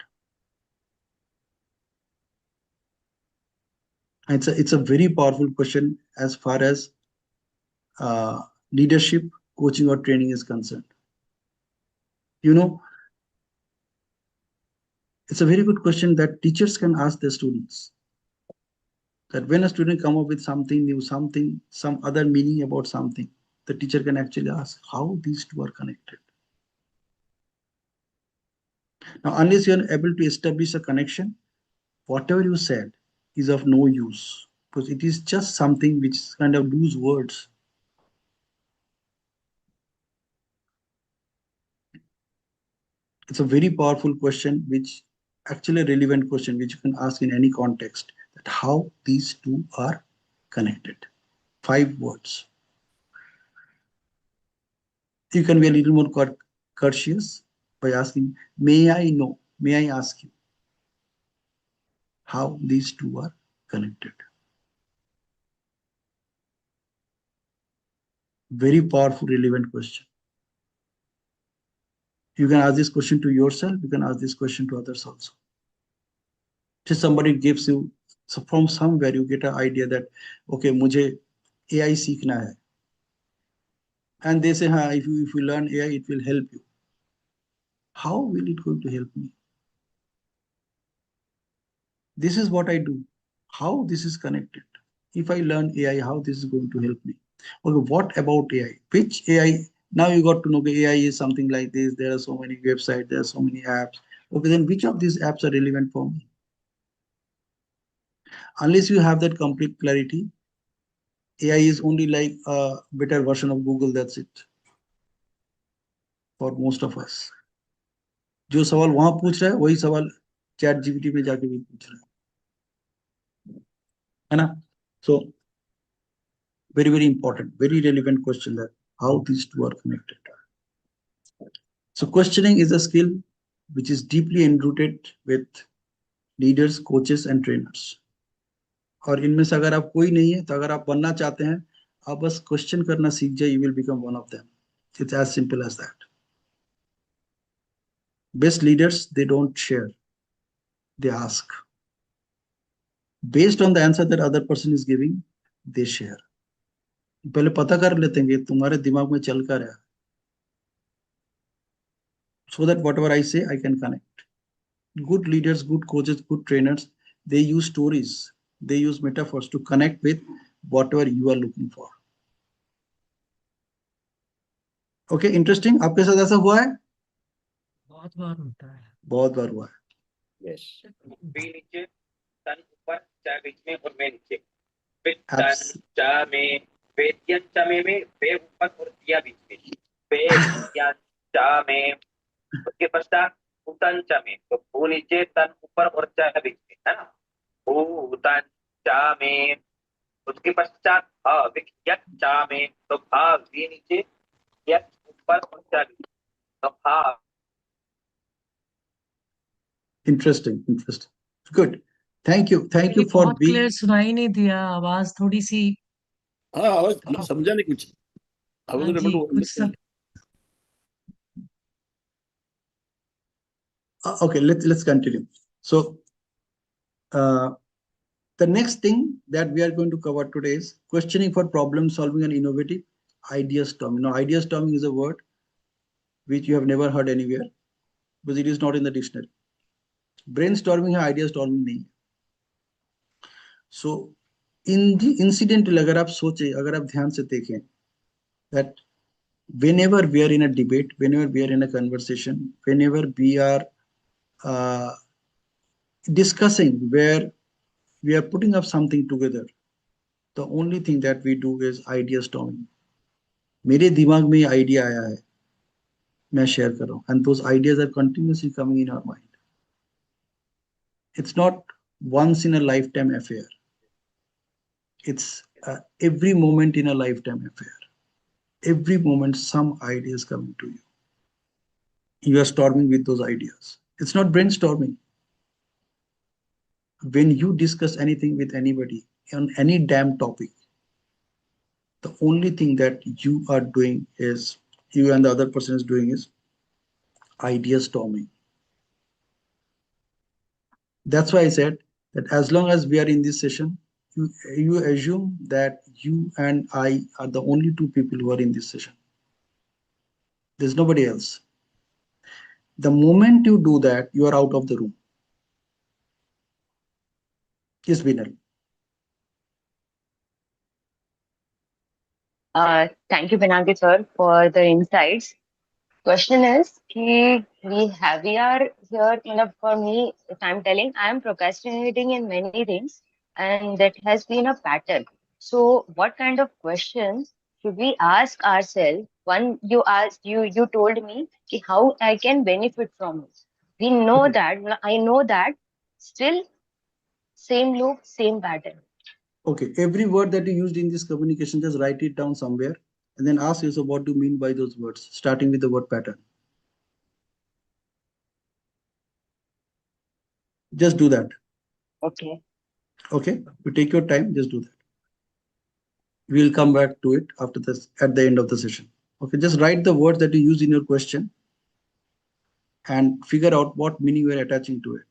And it's a very powerful question as far as leadership, coaching, or training is concerned. You know, it's a very good question that teachers can ask their students. That when a student come up with something new, something, some other meaning about something, the teacher can actually ask how these two are connected. Now, unless you are able to establish a connection, whatever you said is of no use, because it is just something which is kind of loose words. It's a very powerful question, which actually a relevant question, which you can ask in any context, that how these two are connected. 5 words. You can be a little more courteous by asking, may I know, may I ask you how these two are connected. Very powerful, relevant question. You can ask this question to yourself, you can ask this question to others also. Just somebody gives you, so from somewhere you get an idea that, okay, मुझे AI सीखना है. and they say, if you learn AI, it will help you. How will it going to help me? This is what I do. How this is connected? If I learn AI, how this is going to help me? Okay, what about AI? Which AI? Now you got to know AI is something like this. There are so many websites, there are so many apps. Okay, then which of these apps are relevant for me? Unless you have that complete clarity, AI is only like a better version of Google. That's it for most of us. जो सवाल वहां पूछ रहा है वही सवाल chat GPT में जाके भी पूछ रहा है ना? So very, very important, very relevant question, that how these two are connected. So questioning is a skill which is deeply enrooted with leaders, coaches and trainers. और इनमें से अगर आप कोई नहीं है तो अगर आप बनना चाहते हैं, आप बस क्वेश्चन करना सीख जाए, you will become one of them. It's as simple as that. Best leaders, they don't share, they ask. Based on the answer that other person is giving, they share. पहले पता कर लेते हैं कि तुम्हारे दिमाग में चल कर है, so that whatever I say, I can connect. Good leaders, good coaches, good trainers, they use stories, they use metaphors to connect with whatever you are looking for. Okay, interesting. आपके साथ ऐसा हुआ है? बहुत बार होता है। बहुत बार हुआ है. Yes. वे नीचे, तन ऊपर, चा बीच में और मैं नीचे. वे तन Abs- चा में, वे त्यन चा में, वे ऊपर और दिया बीच में. वे त्यन चा में, उसके पश्चात उतन चा में. तो वो नीचे, तन ऊपर और चा बीच में, है ना? वो उतन चा में, उसके पश्चात वे यक चा में. तो वे नीचे, यक ऊपर और चा बीच में. तो Interesting, interesting. Good. Thank you ये for बहुत being. क्लियर सुनाई नहीं दिया, आवाज थोड़ी सी। हाँ आवाज मैं समझा नहीं कुछ. I wasn't हाँ able जी, to कुछ understand. Okay, let's continue. So the next thing that we are going to cover today is questioning for problem solving and innovative idea storming. Now, idea storming is a word which you have never heard anywhere because it is not in the dictionary. Brainstorming है, idea storming नहीं. So in the incidental, अगर आप सोचे, अगर आप ध्यान से देखें, that whenever we are in a debate, whenever we are in a conversation, whenever we are discussing, where we are putting up something together, the only thing that we do is idea storming. मेरे दिमाग में ये idea आया है, मैं share कर रहा हूँ, and those ideas are continuously coming in our mind. It's not once in a lifetime affair. It's every moment in a lifetime affair. Every moment some ideas coming to you. You are storming with those ideas. It's not brainstorming. When you discuss anything with anybody on any damn topic, the only thing that you are doing is, you and the other person is doing is idea storming. That's why I said that as long as we are in this session, you assume that you and I are the only two people who are in this session. There's nobody else. The moment you do that, you are out of the room. Yes, Vinal. Thank you, Pinaki sir, for the insights. Question is, we are here, for me, if I'm telling, I am procrastinating in many things, and that has been a pattern. So, what kind of questions should we ask ourselves? One, you told me ki how I can benefit from it. We know Okay. that, I know that, still same loop, same pattern. Okay, every word that you used in this communication, just write it down somewhere and then ask yourself what do you mean by those words, starting with the word pattern. Just do that. Okay. Okay, you take your time, just do that. We'll come back to it after this, at the end of the session. Okay, just write the words that you use in your question and figure out what meaning you are attaching to it.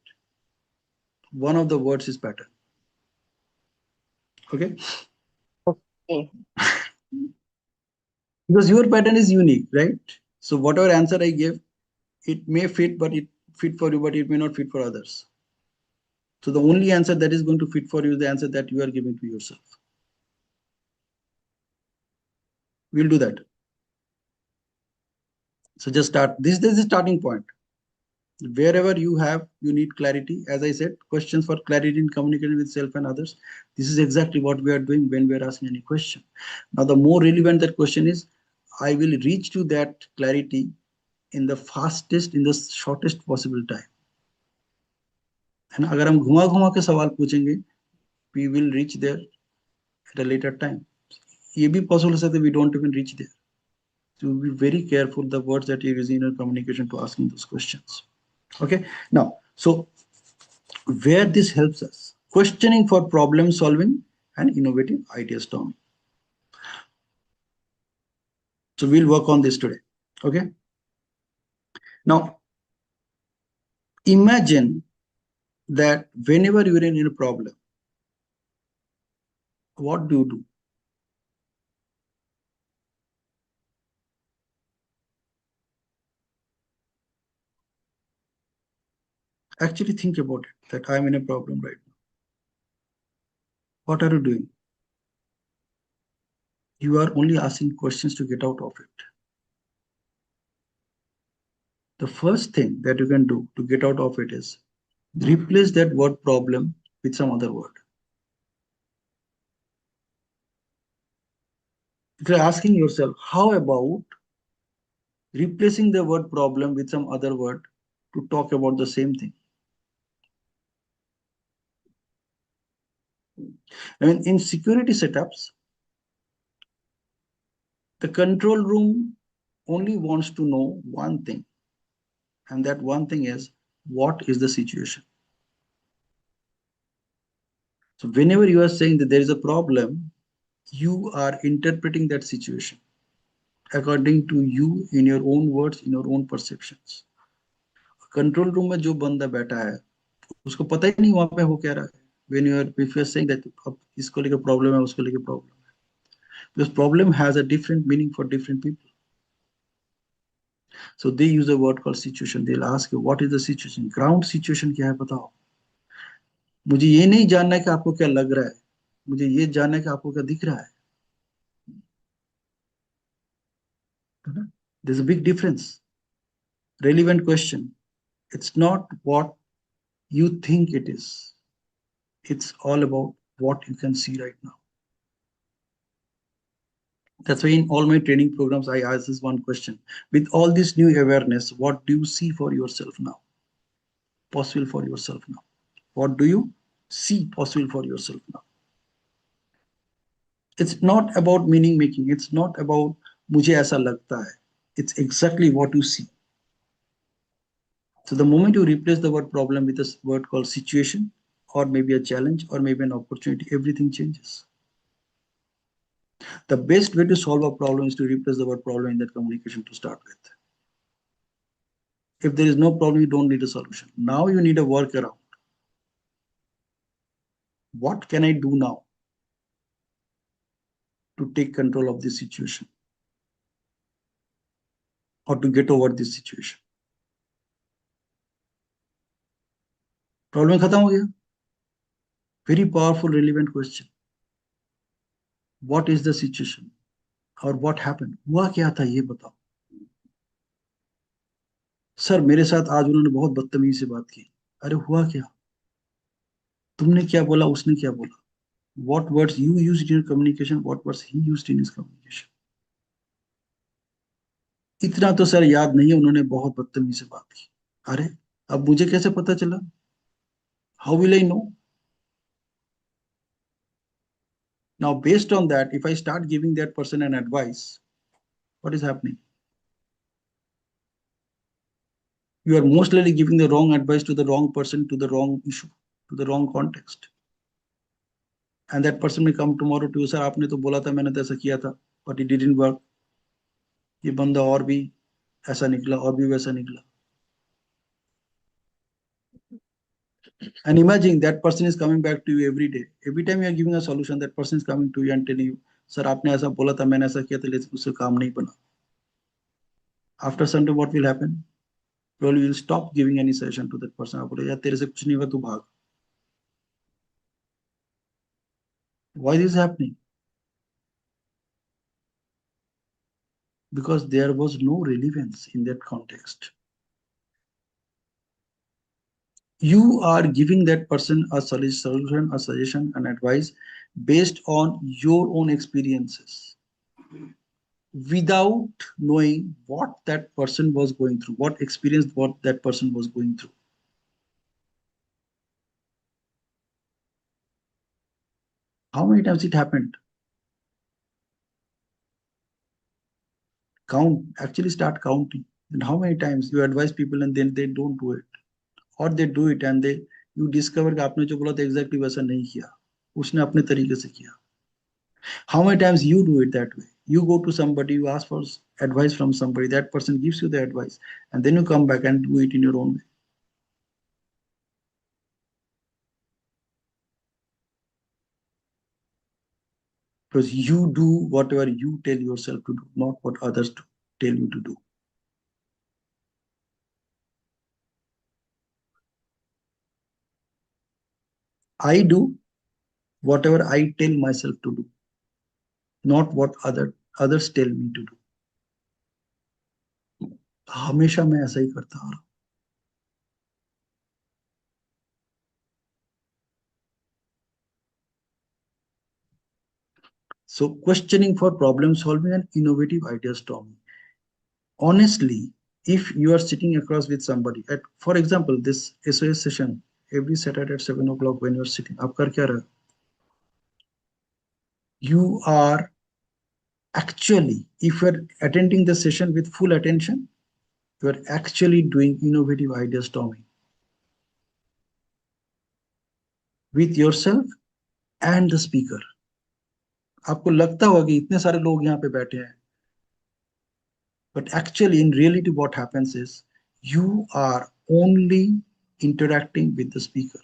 One of the words is pattern. Okay. Okay. Because your pattern is unique, right? So whatever answer I give, it may fit, but it fit for you, but it may not fit for others. So the only answer that is going to fit for you is the answer that you are giving to yourself. We'll do that. So just start. This is the starting point. Wherever you need clarity. As I said, questions for clarity in communicating with self and others. This is exactly what we are doing when we are asking any question. Now, the more relevant that question is, I will reach to that clarity in the shortest possible time. And अगर हम घुमा घुमा के सवाल पूछेंगे, we will reach there at a later time. ये भी possible हो सकता है we don't even reach there. So be very careful the words that you use in your communication to asking those questions. Okay. Now, so where this helps us, questioning for problem solving and innovative idea storming. So we'll work on this today. Okay. Now, imagine that whenever you're in a problem, what do you do? Actually think about it, that I'm in a problem right now. What are you doing? You are only asking questions to get out of it. The first thing that you can do to get out of it is replace that word problem with some other word. If you're asking yourself, how about replacing the word problem with some other word to talk about the same thing? I mean, in security setups, the control room only wants to know one thing, and that one thing is, what is the situation? So whenever you are saying that there is a problem, you are interpreting that situation according to you, in your own words, in your own perceptions. Control room में जो बंदा बैठा है उसको पता ही नहीं वहां पे हो क्या रहा है. When you are, if you are saying that अब इसको लेकर प्रॉब्लम है, उसको लेकर प्रॉब्लम है, because problem has a different meaning for different people. So they use a word called situation. They'll ask you, what is the situation? Ground situation क्या है बताओ. मुझे ये नहीं जानना है कि आपको क्या लग रहा है, मुझे ये जानना है कि आपको क्या दिख रहा है. There's a big difference. Relevant question. It's not what you think it is. It's all about what you can see right now. That's why in all my training programs, I ask this one question. With all this new awareness, what do you see for yourself now? Possible for yourself now. What do you see possible for yourself now? It's not about meaning making. It's not about मुझे ऐसा लगता है. It's exactly what you see. So the moment you replace the word problem with a word called situation, or maybe a challenge, or maybe an opportunity, everything changes. The best way to solve a problem is to replace the word problem in that communication to start with. If there is no problem, you don't need a solution. Now you need a workaround. What can I do now to take control of this situation or to get over this situation? Problem खत्म हो गया. Very powerful, relevant question. What is the situation? Or what happened? हुआ क्या था ये बताओ. Sir मेरे साथ आज उन्होंने बहुत बदतमीजी से बात की. अरे हुआ क्या? तुमने क्या बोला, उसने क्या बोला? What words you used in your communication, what words he used in his communication. इतना तो सर याद नहीं है, उन्होंने बहुत बदतमीजी से बात की. अरे अब मुझे कैसे पता चला? How will I know? Now based on that, if I start giving that person an advice, what is happening? You are most likely giving the wrong advice to the wrong person, to the wrong issue, to the wrong context. And that person may come tomorrow to you, sir आपने तो बोला था, मैंने तो ऐसा किया था, but it didn't work. ये बंदा और भी ऐसा निकला, और भी वैसा निकला. And imagine that person is coming back to you every day. Every time you are giving a solution, that person is coming to you and telling you, sir आपने ऐसा बोला था, मैंने ऐसा किया था, लेकिन उससे काम नहीं बना. After some time, what will happen? Probably you will stop giving any session to that person. आप बोले यार तेरे से कुछ नहीं हुआ, तू भाग. Why this is happening? Because there was no relevance in that context. You are giving that person a solution, a suggestion, an advice based on your own experiences without knowing what that person was going through, what experience what that person was going through. How many times it happened? Count, actually start counting. And how many times you advise people and then they don't do it, or they do it and they you discover कि आपने जो बोला था exactly वैसा नहीं किया, उसने अपने तरीके से किया. How many times you do it that way? You go to somebody, you ask for advice from somebody, that person gives you the advice, and then you come back and do it in your own way. Because you do whatever you tell yourself to do, not what others tell you to do. I do whatever I tell myself to do, not what others tell me to do. हमेशा मैं ऐसा ही करता आ रहा हूं. So questioning for problem solving and innovative idea storming. Honestly, if you are sitting across with somebody, for example, this SOS session every Saturday at 7 o'clock when you're sitting, आप कर क्या रहे हो? You are actually, if you're attending the session with full attention, you are actually doing innovative idea storming with yourself and the speaker. आपको लगता होगा कि इतने सारे लोग यहाँ पे बैठे हैं, but actually in reality what happens is you are only interacting with the speaker.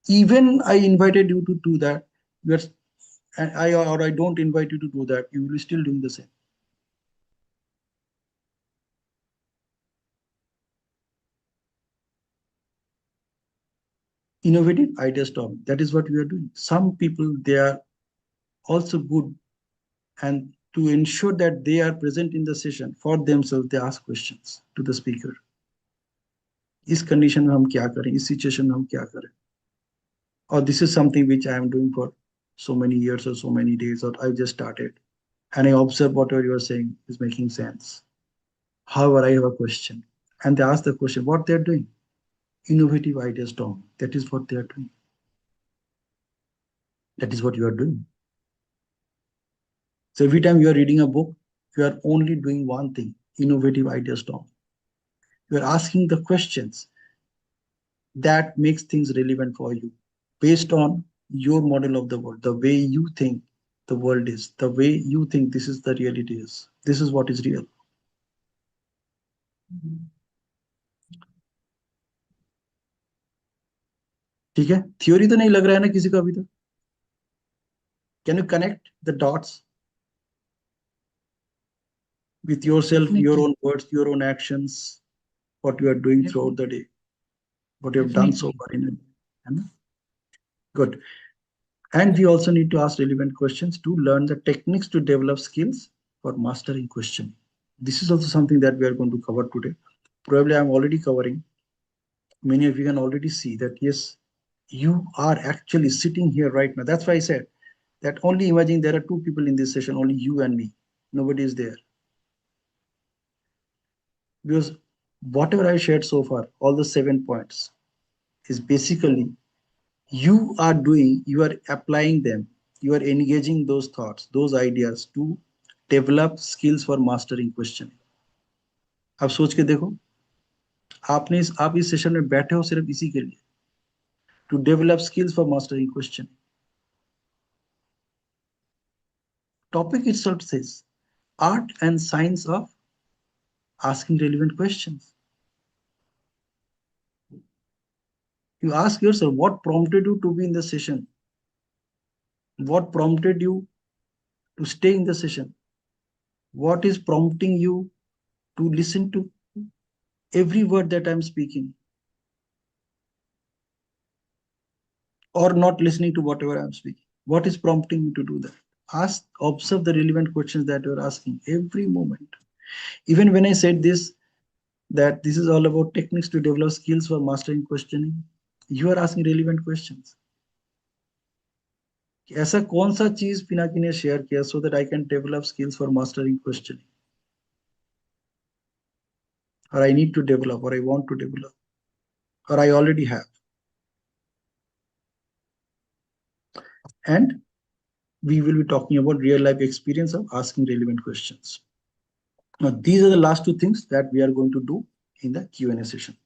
Even I invited you to do that, you are, and I don't invite you to do that, you will be still doing the same. Innovative idea storming, that is what we are doing. Some people, they are also good, and to ensure that they are present in the session for themselves, they ask questions to the speaker. इस condition में हम क्या करें, इस situation में हम क्या करें, or this is something which I am doing for so many years or so many days, or I just started and I observe whatever you are saying is making sense. However, I have a question, and they ask the question, what they're doing. Innovative idea storm, that is what they are doing. That is what you are doing. So every time you are reading a book, you are only doing one thing, innovative idea storm. You are asking the questions that makes things relevant for you based on your model of the world, the way you think the world is, the way you think this is the reality is. This is what is real. ठीक है, theory तो नहीं लग रहा है ना किसी को अभी तक? Can you connect the dots with yourself, your own words, your own actions, what you are doing throughout the day, what you have done so far in it? Good. And we also need to ask relevant questions to learn the techniques to develop skills for mastering questioning. This is also something that we are going to cover today. Probably I'm already covering. Many of you can already see that, yes, you are actually sitting here right now. That's why I said that only imagine there are two people in this session, only you and me. Nobody is there. Because whatever I shared so far, all the 7 points, is basically you are doing, you are applying them, you are engaging those thoughts, those ideas to develop skills for mastering questioning. अब सोच के देखो, आप इस session में बैठे हो सिर्फ इसी के लिए, to develop skills for mastering questioning. Topic itself says art and science of asking relevant questions. You ask yourself, what prompted you to be in the session? What prompted you to stay in the session? What is prompting you to listen to every word that I'm speaking, or not listening to whatever I'm speaking? What is prompting you to do that? Ask, observe the relevant questions that you're asking every moment. Even when I said this, that this is all about techniques to develop skills for mastering questioning, you are asking relevant questions. ऐसा कौन सा चीज पिनाकी ने share किया so that I can develop skills for mastering questioning, or I need to develop, or I want to develop, or I already have? And we will be talking about real life experience of asking relevant questions. Now, these are the last two things that we are going to do in the Q&A session.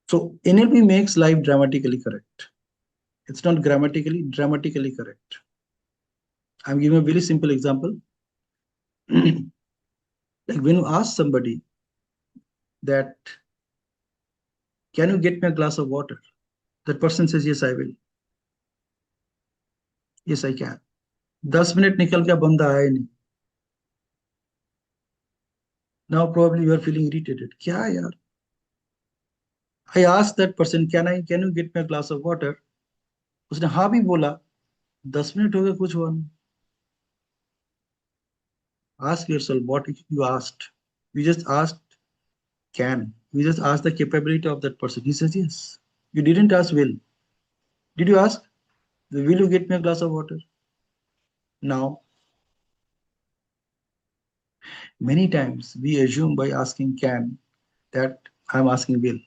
So NLP makes life dramatically correct. It's not grammatically, dramatically correct. I'm giving a very simple example. Like when you ask somebody that, can you get me a glass of water? That person says, yes, I will. Yes, I can. 10 minute निकल गया, बंदा आया नहीं. Now probably you are feeling irritated. क्या यार? I asked that person, can you get me a glass of water? उसने हाँ भी बोला, 10 मिनट हो गए, कुछ हुआ नहीं. Ask yourself what you asked. You just asked can. You just asked the capability of that person. He says yes. You didn't ask will. Did you ask, will you get me a glass of water? Now, many times we assume by asking can that I'm asking will.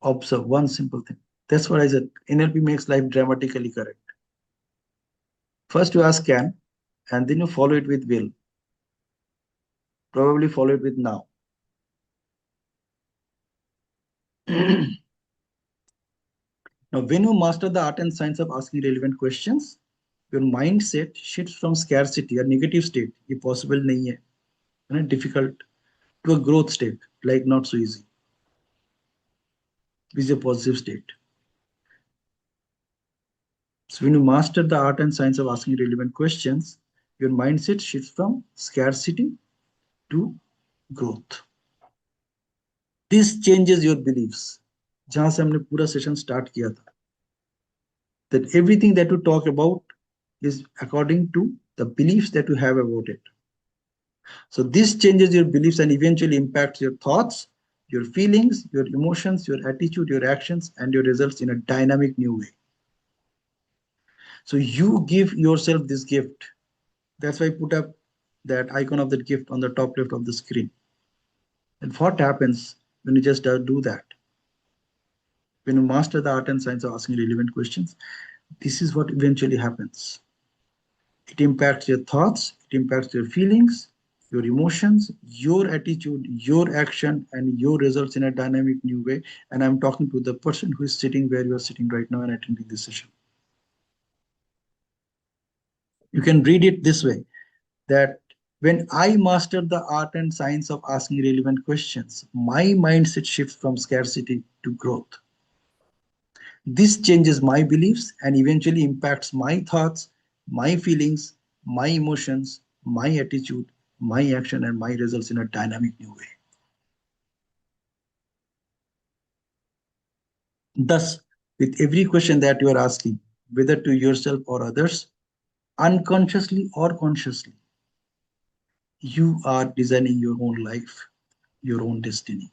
Observe one simple thing. That's what I said. NLP makes life dramatically correct. First you ask can, and then you follow it with will. Probably follow it with now. Now, when you master the art and science of asking relevant questions, your mindset shifts from scarcity or negative state, ये possible नहीं है, difficult, to a growth state, like not so easy, which is a positive state. So when you master the art and science of asking relevant questions, your mindset shifts from scarcity to growth. This changes your beliefs. जहां से हमने पूरा session start किया था, that everything that you talk about is according to the beliefs that you have about it. So this changes your beliefs and eventually impacts your thoughts, your feelings, your emotions, your attitude, your actions, and your results in a dynamic new way. So you give yourself this gift. That's why I put up that icon of that gift on the top left of the screen. And what happens when you just do that? When you master the art and science of asking relevant questions, this is what eventually happens. It impacts your thoughts, it impacts your feelings, your emotions, your attitude, your action, and your results in a dynamic new way. And I'm talking to the person who is sitting where you are sitting right now and attending this session. You can read it this way, that when I master the art and science of asking relevant questions, my mindset shifts from scarcity to growth. This changes my beliefs and eventually impacts my thoughts, my feelings, my emotions, my attitude, my action, and my results in a dynamic new way. Thus, with every question that you are asking, whether to yourself or others, unconsciously or consciously, you are designing your own life, your own destiny.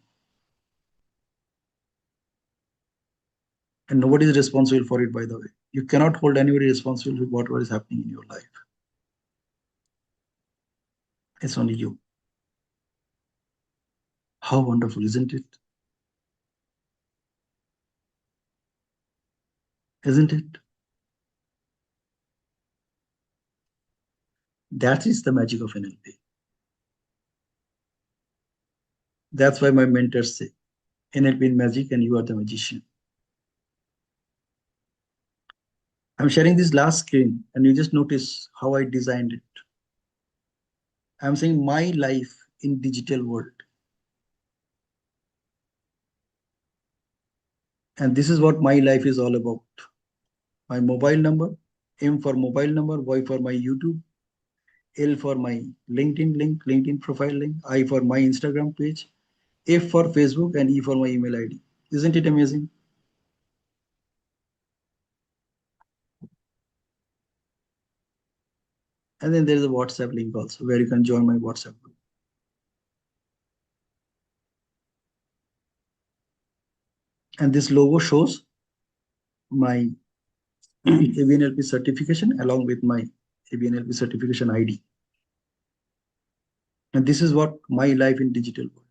And nobody is responsible for it, by the way. You cannot hold anybody responsible for whatever is happening in your life. It's only you. How wonderful, isn't it? Isn't it? That is the magic of NLP. That's why my mentors say, NLP in magic and you are the magician. I'm sharing this last screen and you just notice how I designed it. I'm saying my life in digital world. And this is what my life is all about. My mobile number, M for mobile number, Y for my YouTube, L for my LinkedIn link, LinkedIn profile link, I for my Instagram page, F for Facebook, and E for my email ID. Isn't it amazing? And then there is a WhatsApp link also where you can join my WhatsApp group. And this logo shows my ABNLP certification along with my ABNLP certification ID. And this is what my life in digital world.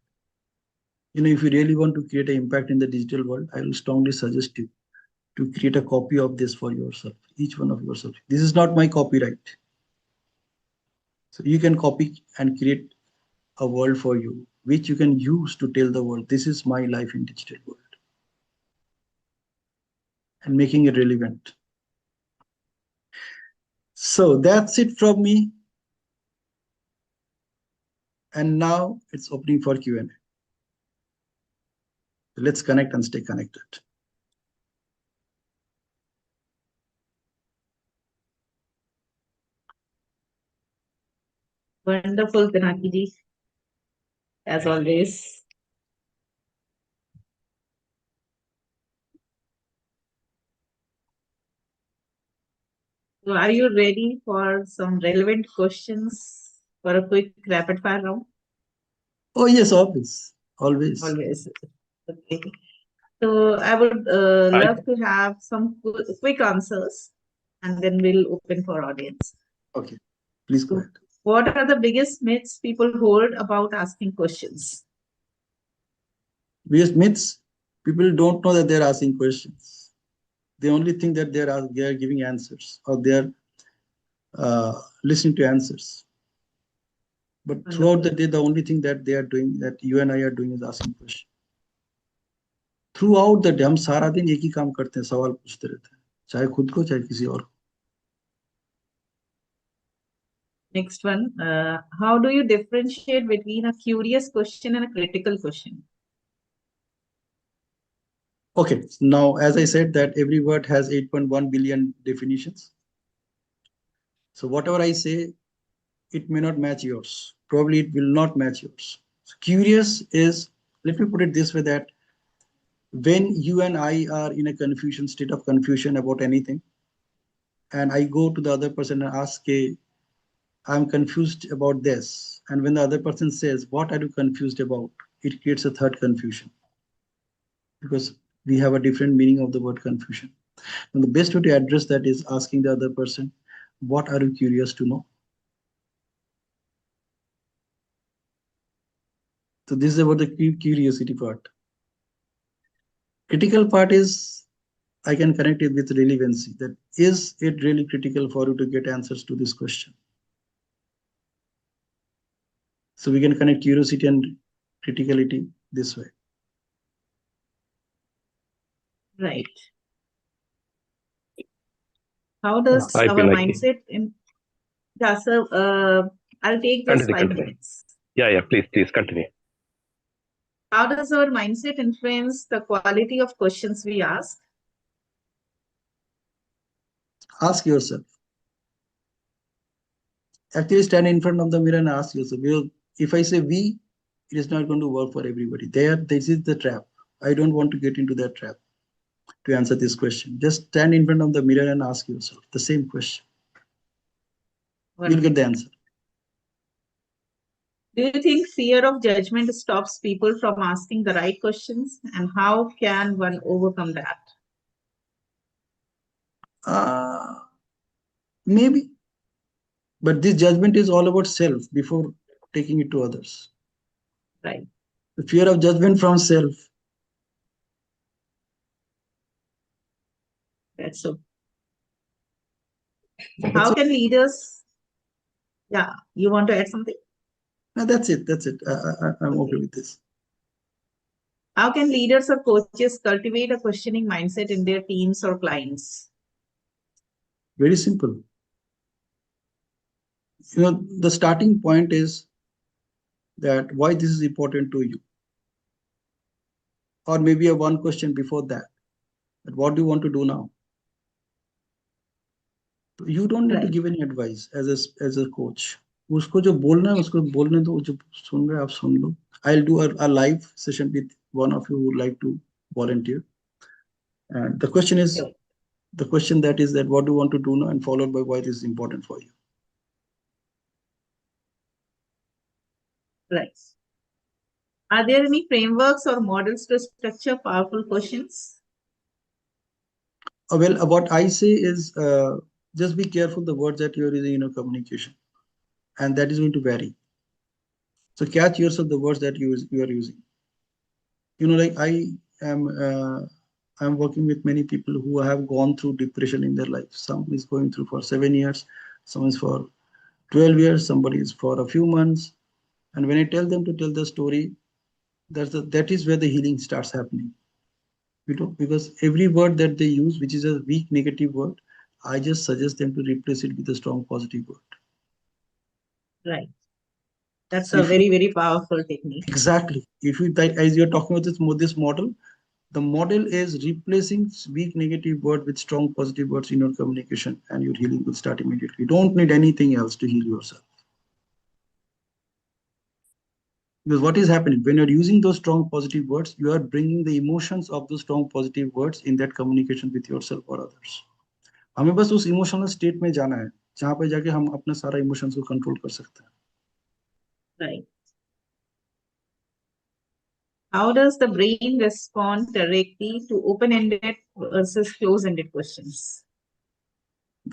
If you really want to create an impact in the digital world, I will strongly suggest you to create a copy of this for yourself, each one of yourself. This is not my copyright. So you can copy and create a world for you, which you can use to tell the world, this is my life in digital world. And making it relevant. So that's it from me. And now it's opening for Q&A. Let's connect and stay connected. Wonderful, Pinaki ji, as always. So are you ready for some relevant questions for a quick rapid fire round? Oh, yes, always. Always. Always. Okay. So I would love to have some quick answers, and then we'll open for audience. Okay, please go ahead. What are the biggest myths people hold about asking questions? Biggest myths, people don't know that they're asking questions. They only think that they are giving answers, or they are listening to answers. But throughout the day, the only thing that they are doing, that you and I are doing, is asking questions. Throughout the day, हम सारा दिन एक ही काम करते हैं, सवाल पूछते रहते हैं, चाहे खुद को चाहे किसी और को. Next one, how do you differentiate between a curious question and a critical question? Okay, now as I said that every word has 8.1 billion definitions. So whatever I say, it may not match yours. Probably it will not match yours. So curious is, let me put it this way, that when you and I are in a state of confusion about anything, and I go to the other person and ask, hey, I'm confused about this. And when the other person says, what are you confused about? It creates a third confusion, because we have a different meaning of the word confusion. And the best way to address that is asking the other person, what are you curious to know? So this is about the curiosity part. Critical part is, I can connect it with relevancy. That is it really critical for you to get answers to this question? So we can connect curiosity and criticality this way. Right. How does our mindset in... Yeah, sir, I'll take just 5 minutes. Yeah, please continue. How does our mindset influence the quality of questions we ask? Ask yourself. Actually, stand in front of the mirror and ask yourself. If I say we, it is not going to work for everybody. This is the trap. I don't want to get into that trap to answer this question. Just stand in front of the mirror and ask yourself the same question. You'll get the answer. Do you think fear of judgment stops people from asking the right questions? And how can one overcome that? Maybe. But this judgment is all about self before taking it to others. Right. The fear of judgment from self. That's so. How can leaders... Yeah, you want to add something? No, that's it. I'm okay with this. How can leaders or coaches cultivate a questioning mindset in their teams or clients? Very simple. The starting point is that why this is important to you. Or maybe a one question before that. That what do you want to do now? You don't need to Right. give any advice as a coach. उसको जो बोलना है उसको बोलने दो, जो सुन रहे हैं आप सुन लो. I'll do a live session with one of you who would like to volunteer. And the question is, Okay. the question that is that what do you want to do now, and followed by why this is important for you. Right. Are there any frameworks or models to structure powerful questions? Well, what I say is just be careful the words that you're using in your communication, and that is going to vary. So catch yourself the words that you are using. Like am I'm working with many people who have gone through depression in their life. Some is going through for 7 years, some is for 12 years, somebody is for a few months. And when I tell them to tell the story, that is where the healing starts happening. Because every word that they use, which is a weak negative word, I just suggest them to replace it with a strong positive word. Right. That's So a very, very powerful technique. exactly. If you, as you're talking about this model, the model is replacing weak negative word with strong positive words in your communication, and your healing will start immediately. You don't need anything else to heal yourself. Because what is happening when you're using those strong positive words, you are bringing the emotions of those strong positive words in that communication with yourself or others. हमें बस उस emotional state में जाना है जहां पे जाके हम अपने सारा इमोशंस को कंट्रोल कर सकते हैं. Right. How does the brain respond directly to open-ended versus close-ended questions?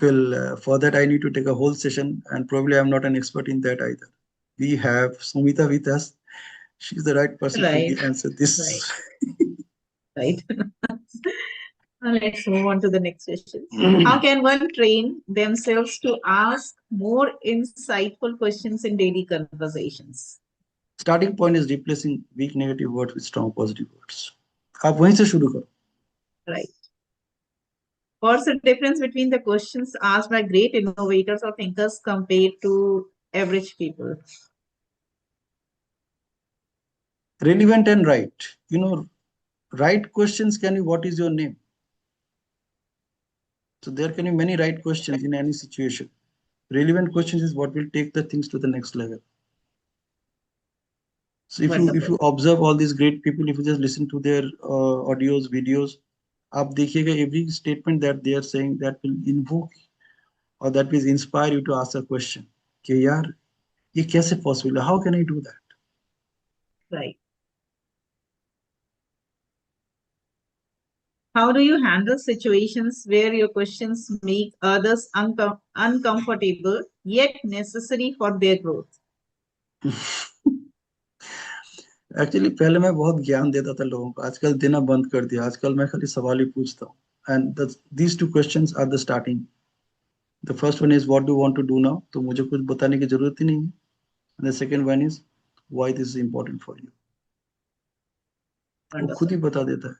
Well, for that I need to take a whole session, and probably I'm not an expert in that either. We have Sumita with us. She's the right person Right. to answer this. Right. Let's move on to the next question. How can one train themselves to ask more insightful questions in daily conversations? Starting point is replacing weak negative words with strong positive words. आप वहीं से शुरू करो. Right. What's the difference between the questions asked by great innovators or thinkers compared to average people? Relevant and right. Right questions can be, what is your name? So there can be many right questions in any situation. Relevant questions is what will take the things to the next level. So if you observe all these great people, if you just listen to their audios, videos, आप देखिएगा every statement that they are saying that will invoke or that will inspire you to ask a question. कि यार ये कैसे possible है? How can I do that? Right. How do you handle situations where your questions make others uncomfortable yet necessary for their growth? Actually पहले मैं बहुत ज्ञान देता था लोगों को, आजकल देना बंद कर दिया. आजकल मैं खाली सवाल ही पूछता हूँ. And these two questions are the starting. The first one is what do you want to do now? तो मुझे कुछ बताने की जरूरत ही नहीं है. And the second one is why this is important for you. वो खुद ही बता देता है.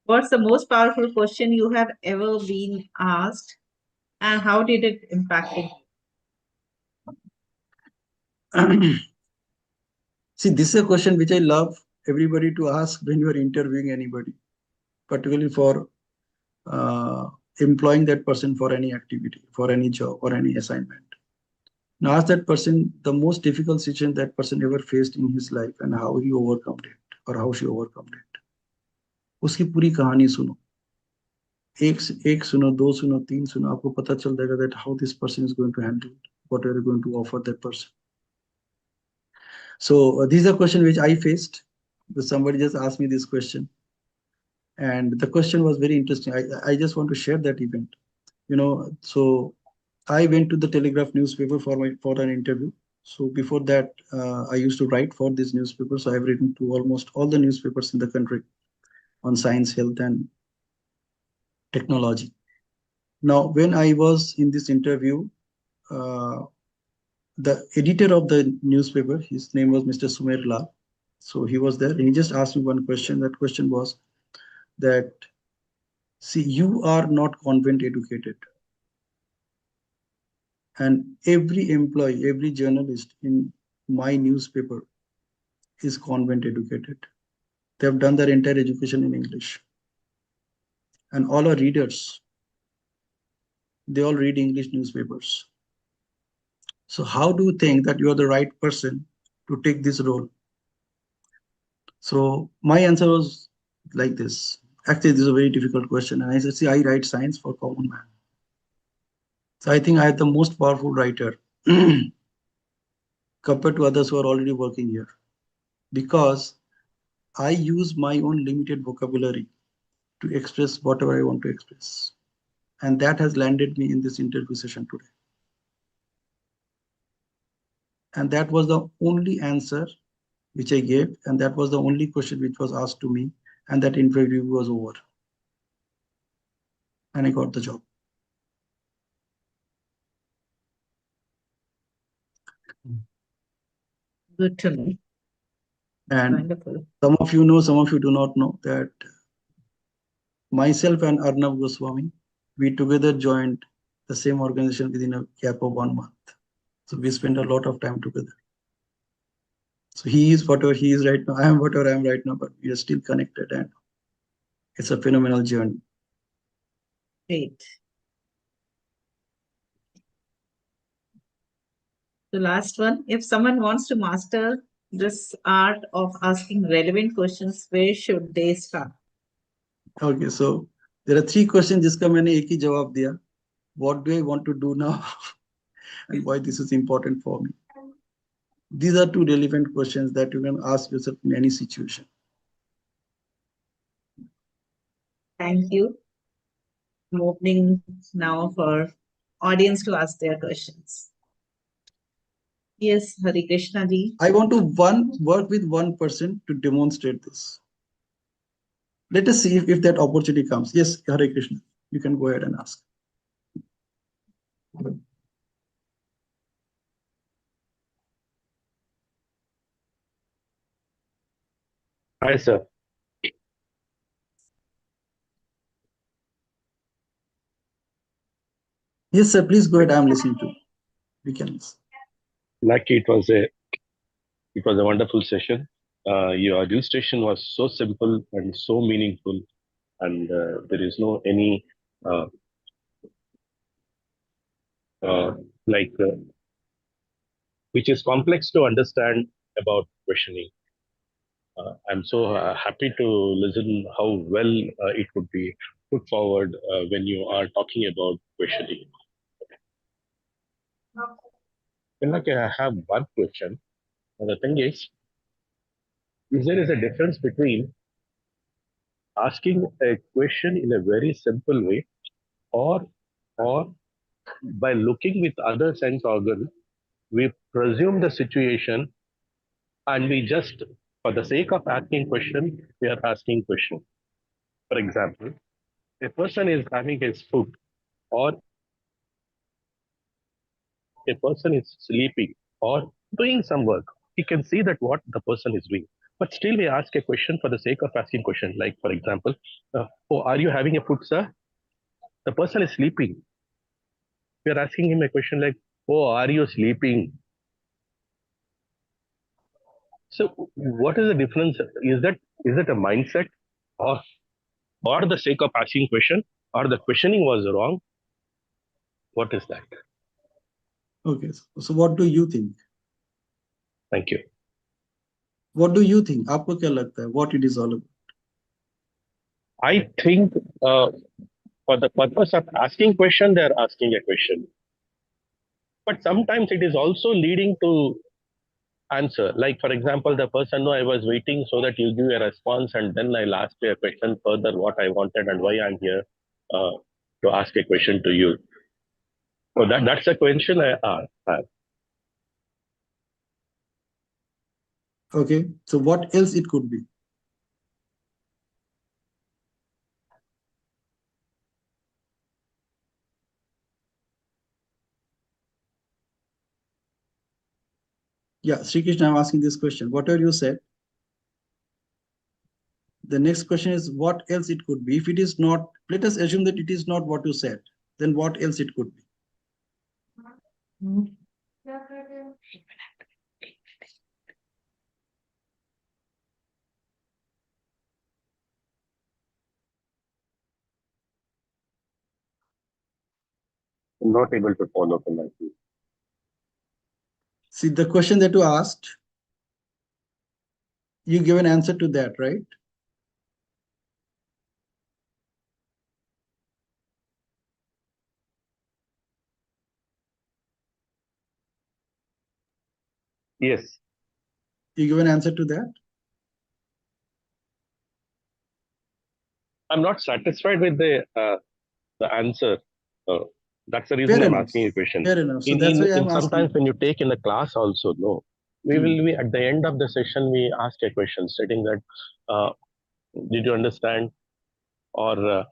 What's the most powerful question you have ever been asked, and how did it impact you? See, this is a question which I love everybody to ask when you are interviewing anybody, particularly for employing that person for any activity, for any job or any assignment. Now ask that person the most difficult situation that person ever faced in his life and how he overcome it or how she overcome it. उसकी पूरी कहानी सुनो. एक सुनो, दो सुनो, तीन सुनो, आपको पता चल जाएगा that how this person is going to handle it, what are you going to offer that person. So these are questions which I faced. Somebody just asked me this question, and the question was very interesting. I just want to share that event. So I went to the Telegraph newspaper for an interview. So before that, I used to write for this newspaper. So I've written to almost all the newspapers in the country on science, health, and technology. Now, when I was in this interview, the editor of the newspaper, his name was Mr. Sumer Lal. So he was there, and he just asked me one question. That question was that, see, you are not convent educated. And every employee, every journalist in my newspaper is convent educated. They have done their entire education in English. And all our readers, they all read English newspapers. So how do you think that you are the right person to take this role? So my answer was like this. Actually, this is a very difficult question. And I said, see, I write science for common man. So I think I am the most powerful writer compared to others who are already working here. Because I use my own limited vocabulary to express whatever I want to express. And that has landed me in this interview session today. And that was the only answer which I gave. And that was the only question which was asked to me. And that interview was over. And I got the job. Good to know. And Wonderful. some of you know, some of you do not know that myself and Arnav Goswami, we together joined the same organization within a gap of 1 month. So we spent a lot of time together. So he is whatever he is right now. I am whatever I am right now, but we are still connected and it's a phenomenal journey. Great. The last one, if someone wants to master this art of asking relevant questions, where should they start? Okay, so there are 3 questions जिसका मैंने एक ही जवाब दिया. What do I want to do now and why this is important for me? These are 2 relevant questions that you can ask yourself in any situation. Thank you. I'm opening now for audience to ask their questions. Yes, Hari Krishna ji. I want to work with one person to demonstrate this. Let us see if that opportunity comes. Yes, Hare Krishna, you can go ahead and ask. Hi, sir. Yes, sir, please go ahead. I'm listening to you. We can listen. Lucky it was a wonderful session. Your illustration was so simple and so meaningful, and there is no any uh, like which is complex to understand about questioning. I'm so happy to listen how well it could be put forward when you are talking about questioning. And like I have one question. And the thing is there is a difference between asking a question in a very simple way or by looking with other sense organ, we presume the situation and we just, for the sake of asking question, we are asking question. For example, a person is having his food or a person is sleeping or doing some work. He can see that what the person is doing. But still we ask a question for the sake of asking question. Like, for example, oh, are you having a food, sir? The person is sleeping. We are asking him a question like, oh, are you sleeping? So what is the difference? Is it a mindset or the sake of asking question or the questioning was wrong? What is that? Okay, so what do you think? Thank you. What do you think? आपको क्या लगता है? What it is all about? I think for the purpose of asking question, they are asking a question. But sometimes it is also leading to answer. Like, for example, the person, no, I was waiting so that you give a response and then I'll ask you a question further what I wanted and why I'm here to ask a question to you. So that's a question I have. Okay, so what else it could be? Yeah, Sri Krishna, I'm asking this question. Whatever you said, the next question is what else it could be. If it is not, let us assume that it is not what you said, then what else it could be? not able to follow politely. See, the question that you asked, you give an answer to that, right? Yes. You give an answer to that? I'm not satisfied with the answer. That's the reason Fair I'm enough. asking you a question. Fair enough. So that's why I'm Sometimes asking. when you take in the class also, no, we will be at the end of the session, we ask a question stating that, did you understand, or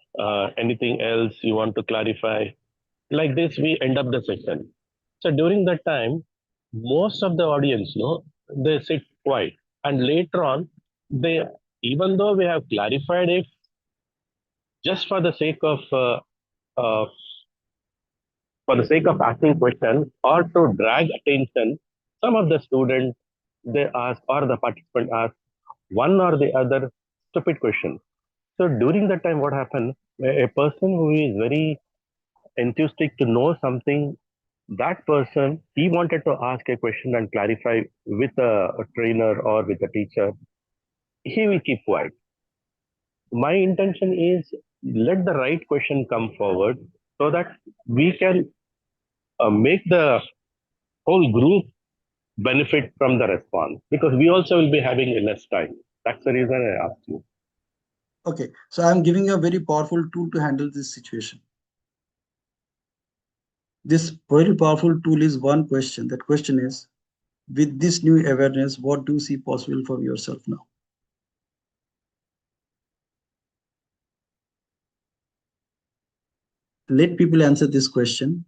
anything else you want to clarify? Like this, we end up the session. So during that time, most of the audience, no, they sit quiet, and later on, they, even though we have clarified it, just uh, for the sake of asking question or to drag attention, some of the students, they ask, or the participant ask one or the other stupid question. So during that time, what happened? A person who is very enthusiastic to know something, that person, he wanted to ask a question and clarify with a trainer or with a teacher. He will keep quiet. My intention is let the right question come forward so that we can make the whole group benefit from the response, because we also will be having less time. That's the reason I asked you. Okay, so I'm giving you a very powerful tool to handle this situation. This very powerful tool is one question. That question is, with this new awareness, what do you see possible for yourself now? Let people answer this question,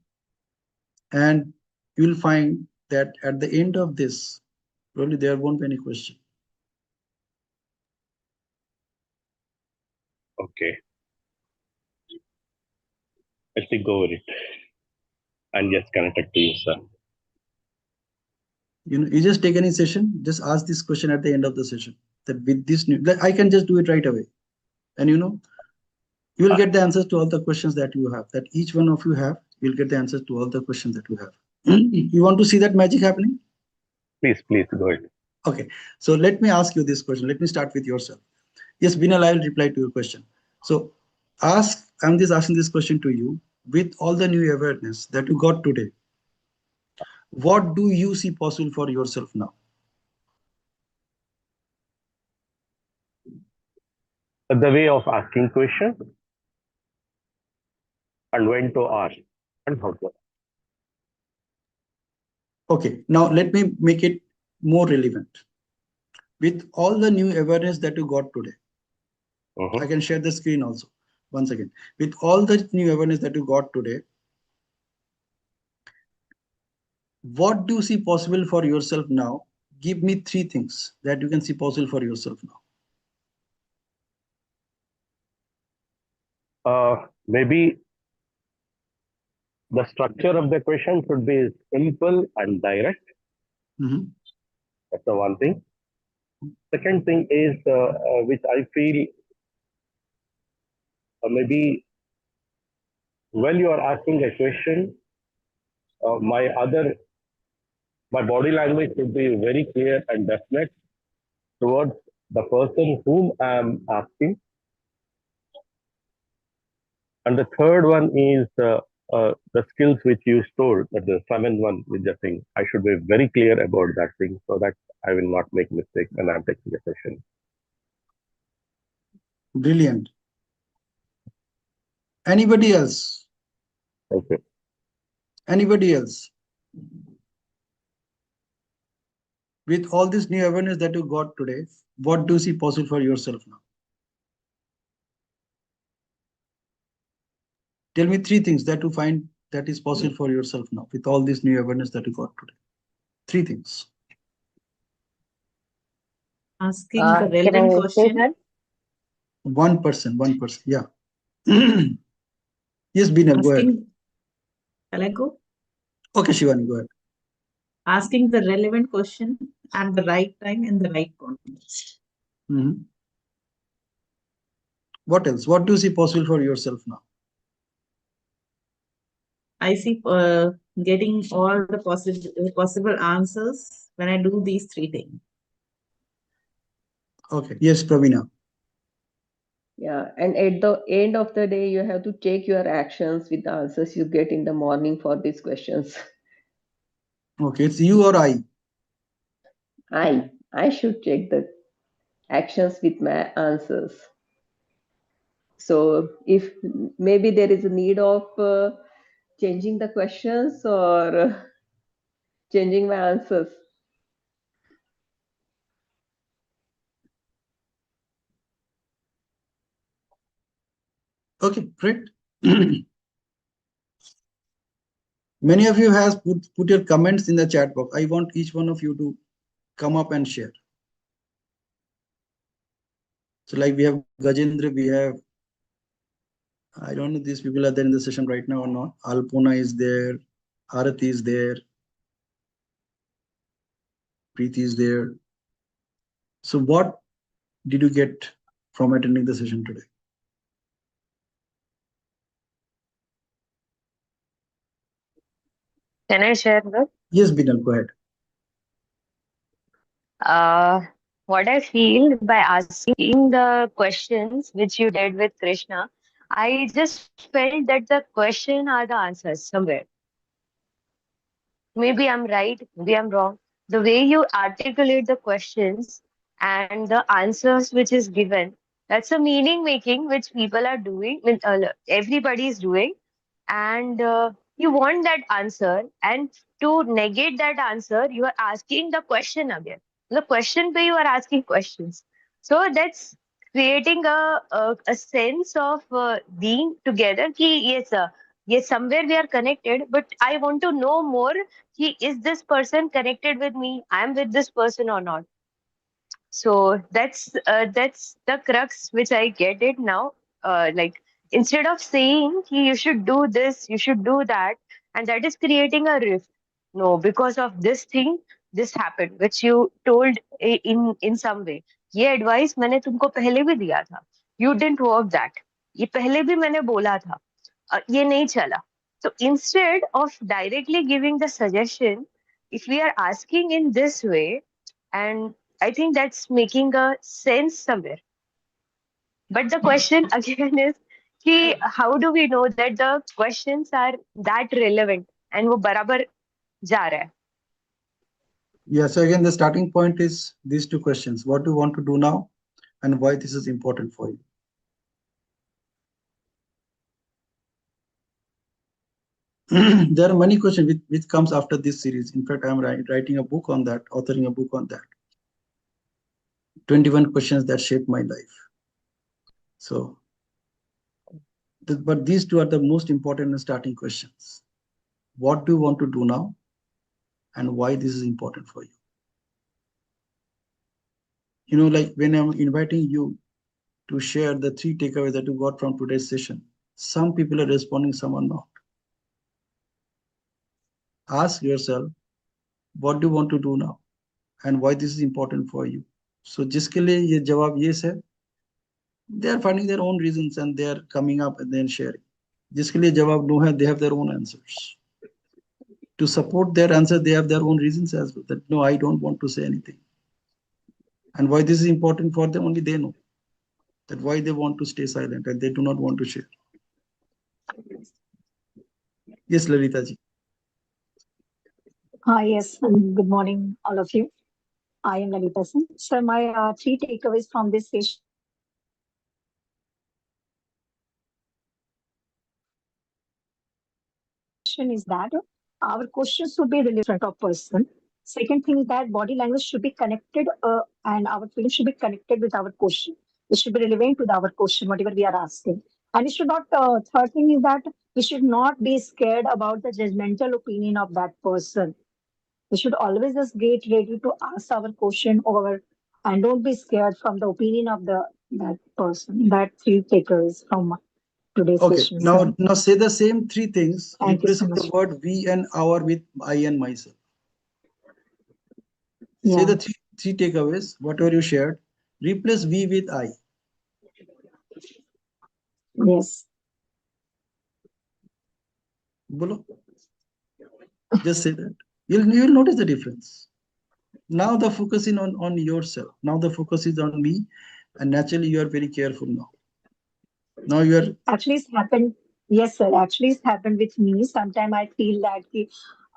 and you'll find that at the end of this, probably there won't be any question. Okay. Let me go over it. And yes, connected to you, sir. You just take any session, just ask this question at the end of the session. That with this new, I can just do it right away. And you will get the answers to all the questions that you have, that each one of you have, you'll get the answers to all the questions that you have. You want to see that magic happening? Please go ahead. Okay, so let me ask you this question. Let me start with yourself. Yes, Binal, I will reply to your question. So I'm just asking this question to you. With all the new awareness that you got today, what do you see possible for yourself now? The way of asking questions and when to ask and how to ask. Okay, now let me make it more relevant. With all the new awareness that you got today, I can share the screen also. Once again, with all the new awareness that you got today, what do you see possible for yourself now? Give me 3 things that you can see possible for yourself now. Maybe the structure of the question should be simple and direct. That's the one thing. Second thing is, which I feel maybe when you are asking a question, my body language should be very clear and definite towards the person whom I am asking. And the third one is the skills which you told, that the 7-1 with the thing. I should be very clear about that thing so that I will not make mistakes when I'm taking a session. Brilliant. Anybody else? Okay. Anybody else? With all this new awareness that you got today, what do you see possible for yourself now? Tell me 3 things that you find that is possible for yourself now with all this new awareness that you got today. 3 things. Asking the relevant question. One person. Yeah. Yes, Binal, go ahead. Shall I go? Okay, Shivani, go ahead. Asking the relevant question at the right time in the right context. What else? What do you see possible for yourself now? I see getting all the possible answers when I do these three things. Okay. Yes, Pravina. Yeah, and at the end of the day, you have to check your actions with the answers you get in the morning for these questions. Okay, it's you or I. I should check the actions with my answers. So if maybe there is a need of changing the questions or changing my answers. Okay, great. Many of you has put your comments in the chat box. I want each one of you to come up and share. So like we have Gajendra, we have, I don't know these people are there in the session right now or not. Alpona is there, Arati is there, Preeti is there. So what did you get from attending the session today? Can I share that? Yes, Binal, go ahead. What I feel by asking the questions which you did with Krishna, I just felt that the question are the answers somewhere. Maybe I'm right, maybe I'm wrong. The way you articulate the questions and the answers which is given, that's a meaning making which people are doing, everybody is doing, and you want that answer, and to negate that answer, you are asking the question again. The question where you are asking questions. So that's creating a sense of being together. Ki, yes, yes, somewhere we are connected, but I want to know more. Is this person connected with me? I am with this person or not? So that's the crux which I get it now. Like instead of saying you should do this, you should do that, and that is creating a rift. No, because of this thing, this happened, which you told in some way. ये advice मैंने तुमको पहले भी दिया था. You didn't work that. ये पहले भी मैंने बोला था. ये नहीं चला. So instead of directly giving the suggestion, if we are asking in this way, and I think that's making a sense somewhere. But the question again is, कि how do we know that the questions are that relevant and वो बराबर जा रहा है? Yeah, so again, the starting point is these two questions. What do you want to do now and why this is important for you? There are many questions which comes after this series. In fact, I'm writing a book on that, authoring a book on that. 21 questions that shaped my life. So, but these two are the most important starting questions. What do you want to do now and why this is important for you? You know, like when I'm inviting you to share the 3 takeaways that you got from today's session, some people are responding, some are not. Ask yourself, what do you want to do now and why this is important for you? So जिसके लिए ये जवाब yes है, they are finding their own reasons and they are coming up and then sharing. जिसके लिए जवाब no है, they have their own answers. To support their answer, they have their own reasons as well. That no, I don't want to say anything. And why this is important for them, only they know. That why they want to stay silent and they do not want to share. Yes, Lalita ji. Yes, good morning, all of you. I am Lalita Singh. So my 3 takeaways from this session is that our questions should be relevant of person. Second thing is that body language should be connected and our feeling should be connected with our question. It should be relevant with our question, whatever we are asking. And it should not, third thing is that we should not be scared about the judgmental opinion of that person. We should always just get ready to ask our question over and don't be scared from the opinion of that person. That 3 takeaways from today's session. Now say the same 3 things, replacing so the word we and our with I and myself. Yeah. Say the three takeaways, whatever you shared, replace we with I. Yes. Bolo. Just say that. You'll notice the difference. Now the focus is on yourself. Now the focus is on me, and naturally you are very careful now. Now you are. Actually, it's happened. Yes, sir. Actually, it's happened with me. Sometimes I feel that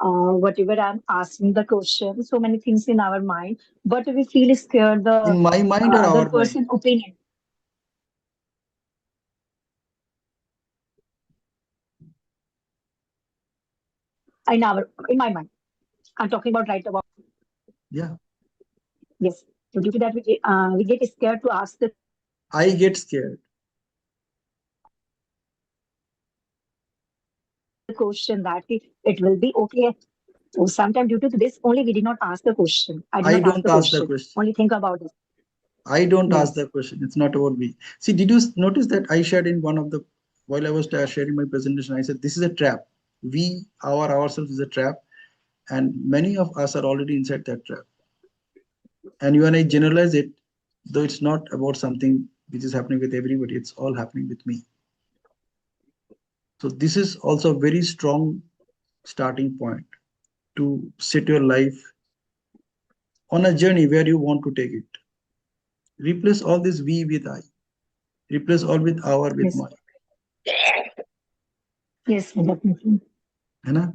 whatever I'm asking the question, so many things in our mind, but we feel scared the In my mind or other our mind? person opinion in my mind. I'm talking about right about Yeah, yes. So due to that, we get scared to ask the I get scared. question that it will be okay. So sometimes due to this, only we did not ask the question. I did I not ask don't the ask the question. question. Only think about it. I don't ask Yes. the question. It's not about me. See, did you notice that I shared in one of the while I was sharing my presentation? I said this is a trap. Ourselves is a trap, and many of us are already inside that trap. And when I generalize it, though it's not about something which is happening with everybody, it's all happening with me. So this is also a very strong starting point to set your life on a journey where you want to take it. Replace all this we with I. Replace all with our with Yes. my. Yes, definitely. है ना?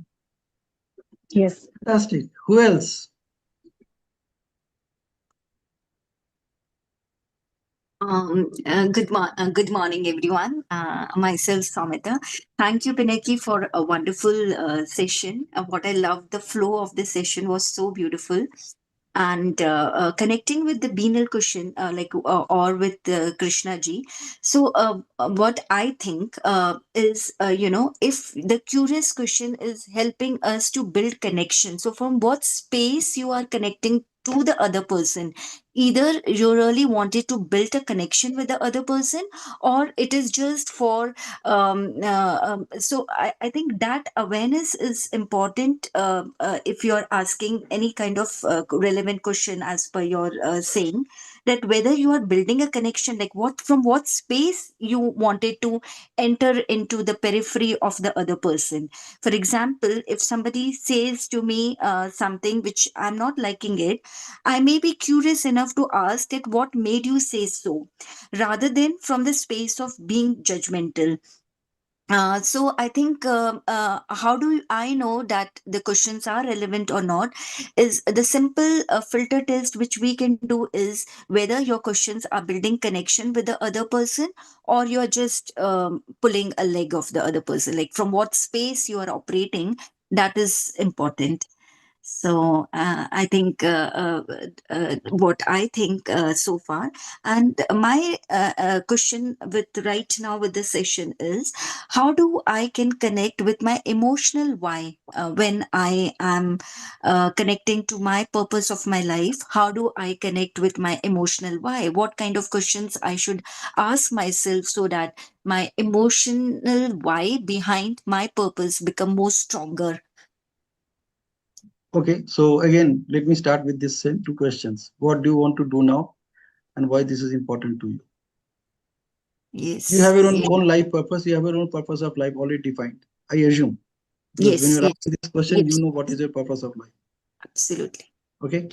Yes. Fantastic. Who else? Good morning, everyone. Myself, Samita. Thank you, Pinaki, for a wonderful session. What I loved, the flow of the session was so beautiful. And connecting with the Beenal question, or with Krishna ji. So, what I think is, if the curious question is helping us to build connection. So, from what space you are connecting to the other person, either you really wanted to build a connection with the other person, or it is just for so I think that awareness is important if you're asking any kind of relevant question as per your saying, that whether you are building a connection, like what space you wanted to enter into the periphery of the other person. For example, if somebody says to me something which I'm not liking it, I may be curious enough to ask that what made you say so, rather than from the space of being judgmental. So I think how do I know that the questions are relevant or not? Is the simple filter test which we can do is whether your questions are building connection with the other person, or you're just pulling a leg of the other person. Like from what space you are operating, that is important. So I think what I think so far, and my question with right now with this session is, how do I can connect with my emotional why when I am connecting to my purpose of my life? How do I connect with my emotional why? What kind of questions I should ask myself so that my emotional why behind my purpose become more stronger? Okay, so again, let me start with this same two questions. What do you want to do now, and why this is important to you? You have Yes. your own life purpose. You have your own purpose of life already defined. I assume, because when Yes, you're yes, asking this question, you yes, know what is your purpose of life. absolutely. Okay,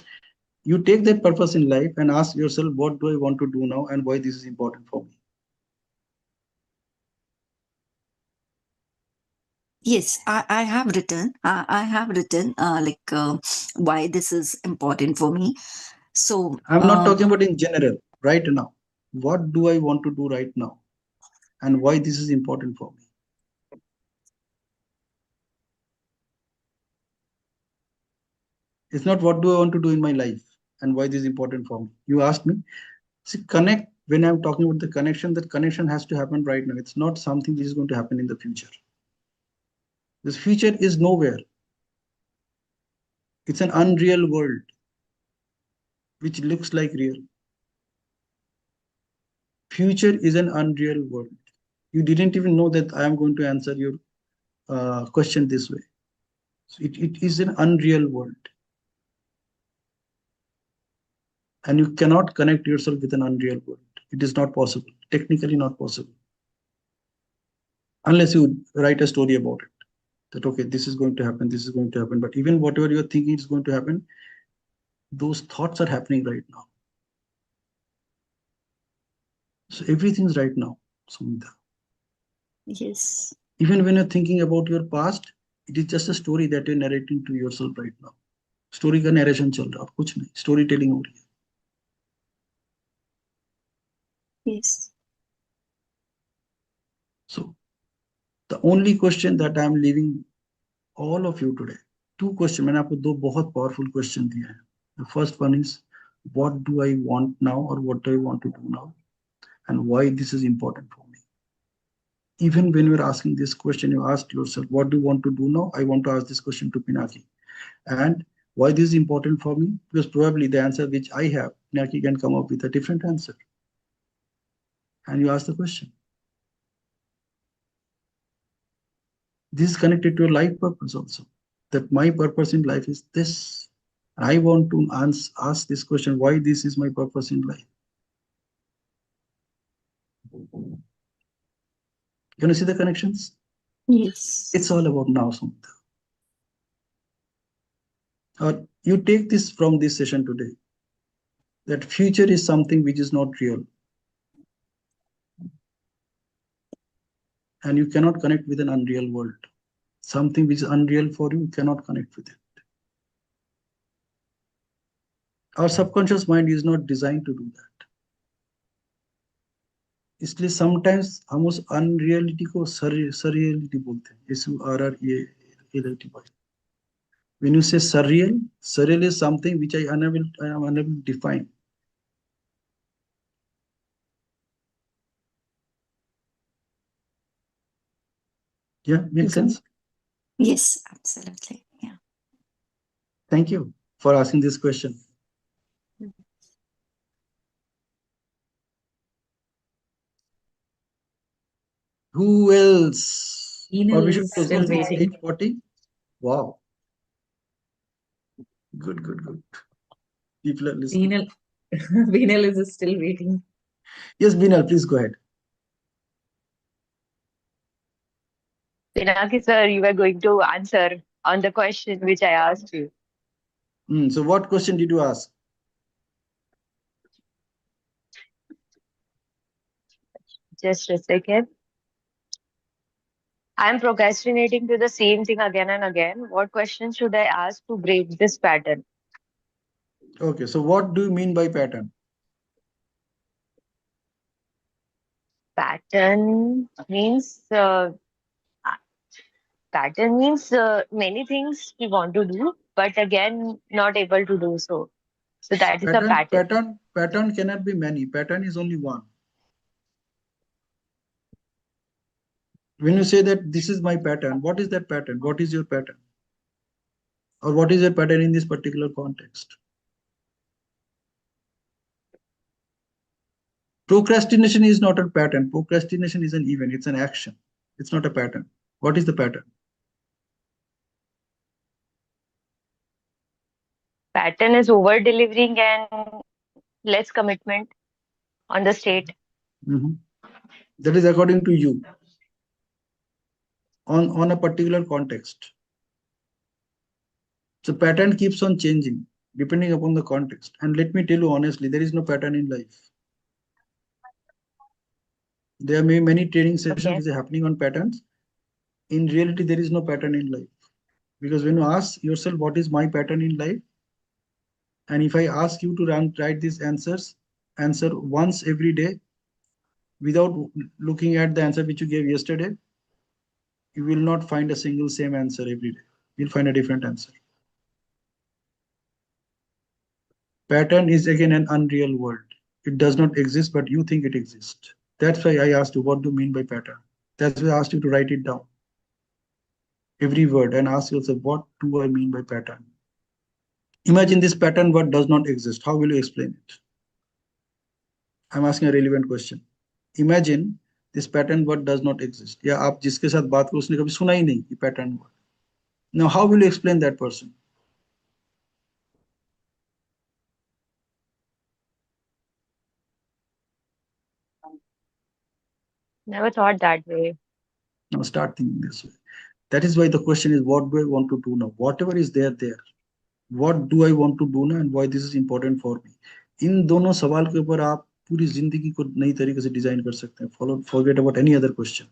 you take that purpose in life and ask yourself, what do I want to do now, and why this is important for me. Yes, I have written. I have written why this is important for me. So, I'm not talking about in general. Right now, what do I want to do right now, and why this is important for me. It's not what do I want to do in my life and why this is important for me. You asked me. See, connect. When I'm talking about the connection, that connection has to happen right now. It's not something which is going to happen in the future. This future is nowhere. It's an unreal world which looks like real. Future is an unreal world. You didn't even know that I am going to answer your question this way. So it is an unreal world, and you cannot connect yourself with an unreal world. It is not possible, technically not possible, unless you write a story about it. that okay, this is going to happen, this is going to happen, but even whatever you're thinking is going to happen, those thoughts are happening right now. So everything's right now, Sumita. Yes. Even when you're thinking about your past, it is just a story that you're narrating to yourself right now. Story का narration चल रहा है, और कुछ नहीं, storytelling हो रही है. Yes. So the only question that I'm leaving all of you today, two questions. मैंने आपको दो बहुत powerful question दिए हैं. The first one is, what do I want now, or what do I want to do now, and why this is important for me. Even when you're asking this question, you ask yourself, what do you want to do now? I want to ask this question to Pinaki. And why this is important for me? Because probably the answer which I have, Pinaki can come up with a different answer. And you ask the question. This is connected to your life purpose also. That my purpose in life is this. I want to ask this question, why this is my purpose in life. Can you see the connections? Yes. It's all about now, Sumita. You take this from this session today, that future is something which is not real. And you cannot connect with an unreal world. Something which is unreal for you, you cannot connect with it. Our subconscious mind is not designed to do that. इसलिए sometimes हम उस unreality को surreality बोलते हैं. SURREALity. When you say surreal, surreal is something which I am unable to define. Yeah, makes sense? Yes, absolutely. Yeah. Thank you for asking this question. Who else? Email Or we is should close still once it's waiting. 8:40. Wow. Good. People are listening. Vinal, Vinal is still waiting. Yes, Binal, please go ahead. Pinaki sir, you were going to answer on the question which I asked you. So what question did you ask? Just a second. I'm procrastinating to the same thing again and again. What question should I ask to break this pattern? Okay, so what do you mean by pattern? Pattern means many things we want to do, but again not able to do so. So that is a pattern. Pattern cannot be many. Pattern is only one. When you say that this is my pattern, what is that pattern? What is your pattern? Or what is your pattern in this particular context? Procrastination is not a pattern. Procrastination is an event. It's an action. It's not a pattern. What is the pattern? Pattern is over delivering and less commitment on the state. That is according to you. On a particular context. So pattern keeps on changing depending upon the context. And let me tell you honestly, there is no pattern in life. There may be many training sessions which are happening on patterns. In reality, there is no pattern in life. Because when you ask yourself, what is my pattern in life? And if I ask you to write these answer once every day, without looking at the answer which you gave yesterday, you will not find a single same answer every day. You'll find a different answer. Pattern is again an unreal world. It does not exist, but you think it exists. That's why I asked you, what do you mean by pattern? That's why I asked you to write it down. Every word, and ask yourself, what do I mean by pattern? Imagine this pattern word does not exist. How will you explain it? I'm asking a relevant question. Imagine this pattern word does not exist. या आप जिसके साथ बात करो उसने कभी सुना ही नहीं ये pattern word. Now how will you explain that person? Never thought that way. Now start thinking this way. That is why the question is, what do I want to do now? Whatever is there. What do I want to do now and why this is important for me? इन दोनों सवाल के ऊपर आप पूरी जिंदगी को नई तरीके से डिजाइन कर सकते हैं. Follow forget about any other question.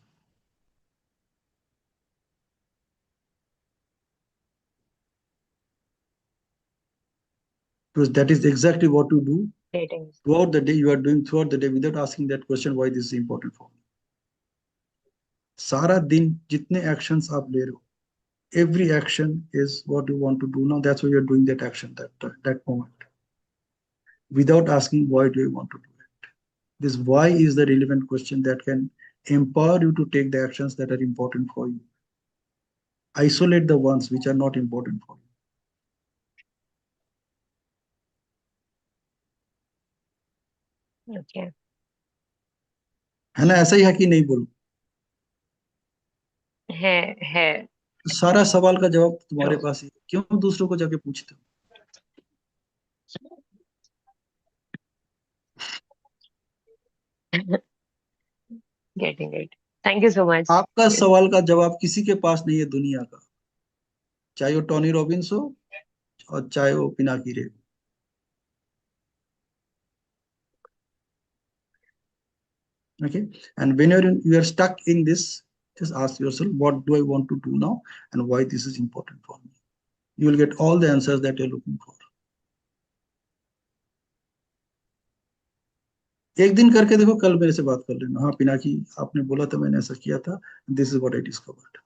Because that is exactly what you do throughout the day. You are doing throughout the day without asking that question, why this is important for me. सारा दिन जितने actions आप ले रहे हो, every action is what you want to do now. That's why you are doing that action that moment, without asking why do you want to do it. This why is the relevant question that can empower you to take the actions that are important for you. Isolate the ones which are not important for you. Okay. है ना? ऐसा ही है कि नहीं बोलूं? है सारा सवाल का जवाब तुम्हारे पास ही, क्यों दूसरों को जाके पूछते हो? getting it. Thank you so much. आपका सवाल का जवाब किसी के पास नहीं है दुनिया का, चाहे वो टोनी रॉबिन्स हो और चाहे वो पिनाकी रे. Okay, and when you are stuck in this, just ask yourself, what do I want to do now and why this is important for me. You will get all the answers that you're looking for. एक दिन करके देखो, कल मेरे से बात कर लेना. हाँ पिनाकी, आपने बोला था, मैंने ऐसा किया था. This is what I discovered.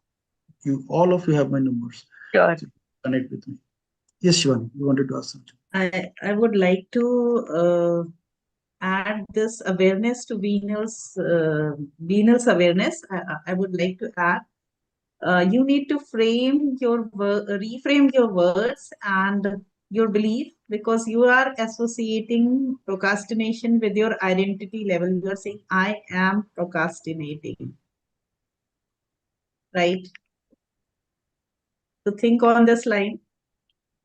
You all of you have my numbers. Sure. So connect with me. Yes, Shivani, you wanted to ask something. I would like to add this awareness to Venus awareness. I would like to add, you need to reframe your words and your belief, because you are associating procrastination with your identity level. You are saying, I am procrastinating, right? So think on this line.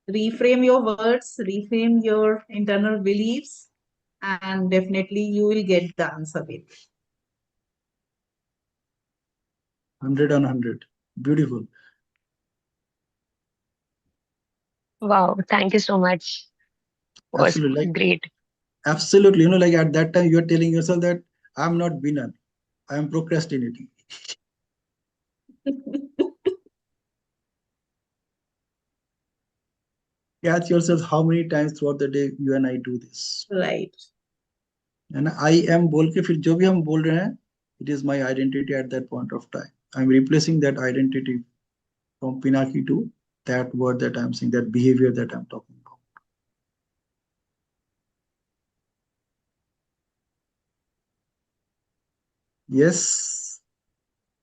Reframe your words, reframe your internal beliefs, and definitely you will get the answer with. 100 on 100. Beautiful. Wow, thank you so much. It was Absolutely. great. Absolutely. You know, like at that time, you are telling yourself that I'm not winner, I am procrastinating. Catch yourself how many times throughout the day you and I do this. Right. And I am बोल के फिर जो भी हम बोल रहे हैं, it is my identity at that point of time. I'm replacing that identity from Pinaki to that word that I'm saying, that behavior that I'm talking about. Yes,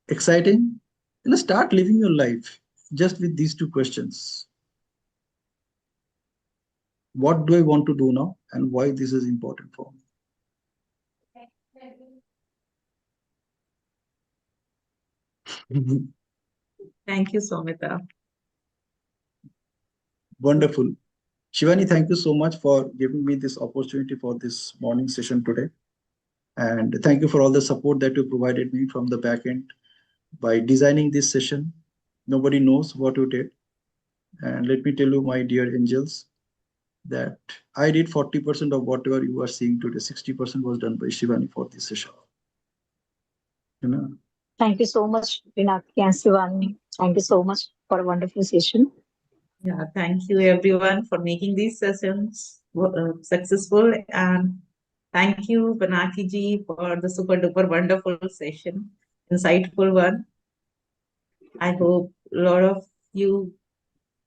exciting. You know, start living your life just with these two questions. What do I want to do now and why this is important for me? Thank you, Somita. Wonderful. Shivani, thank you so much for giving me this opportunity for this morning session today. And thank you for all the support that you provided me from the back end by designing this session. Nobody knows what you did. And let me tell you, my dear angels, that I did 40% of whatever you are seeing today. 60% was done by Shivani for this session. You know? Thank you so much, Pinaki and Shivani. Thank you so much for a wonderful session. Yeah, thank you everyone for making these sessions successful, and thank you Banaki ji for the super duper wonderful session, insightful one. I hope a lot of you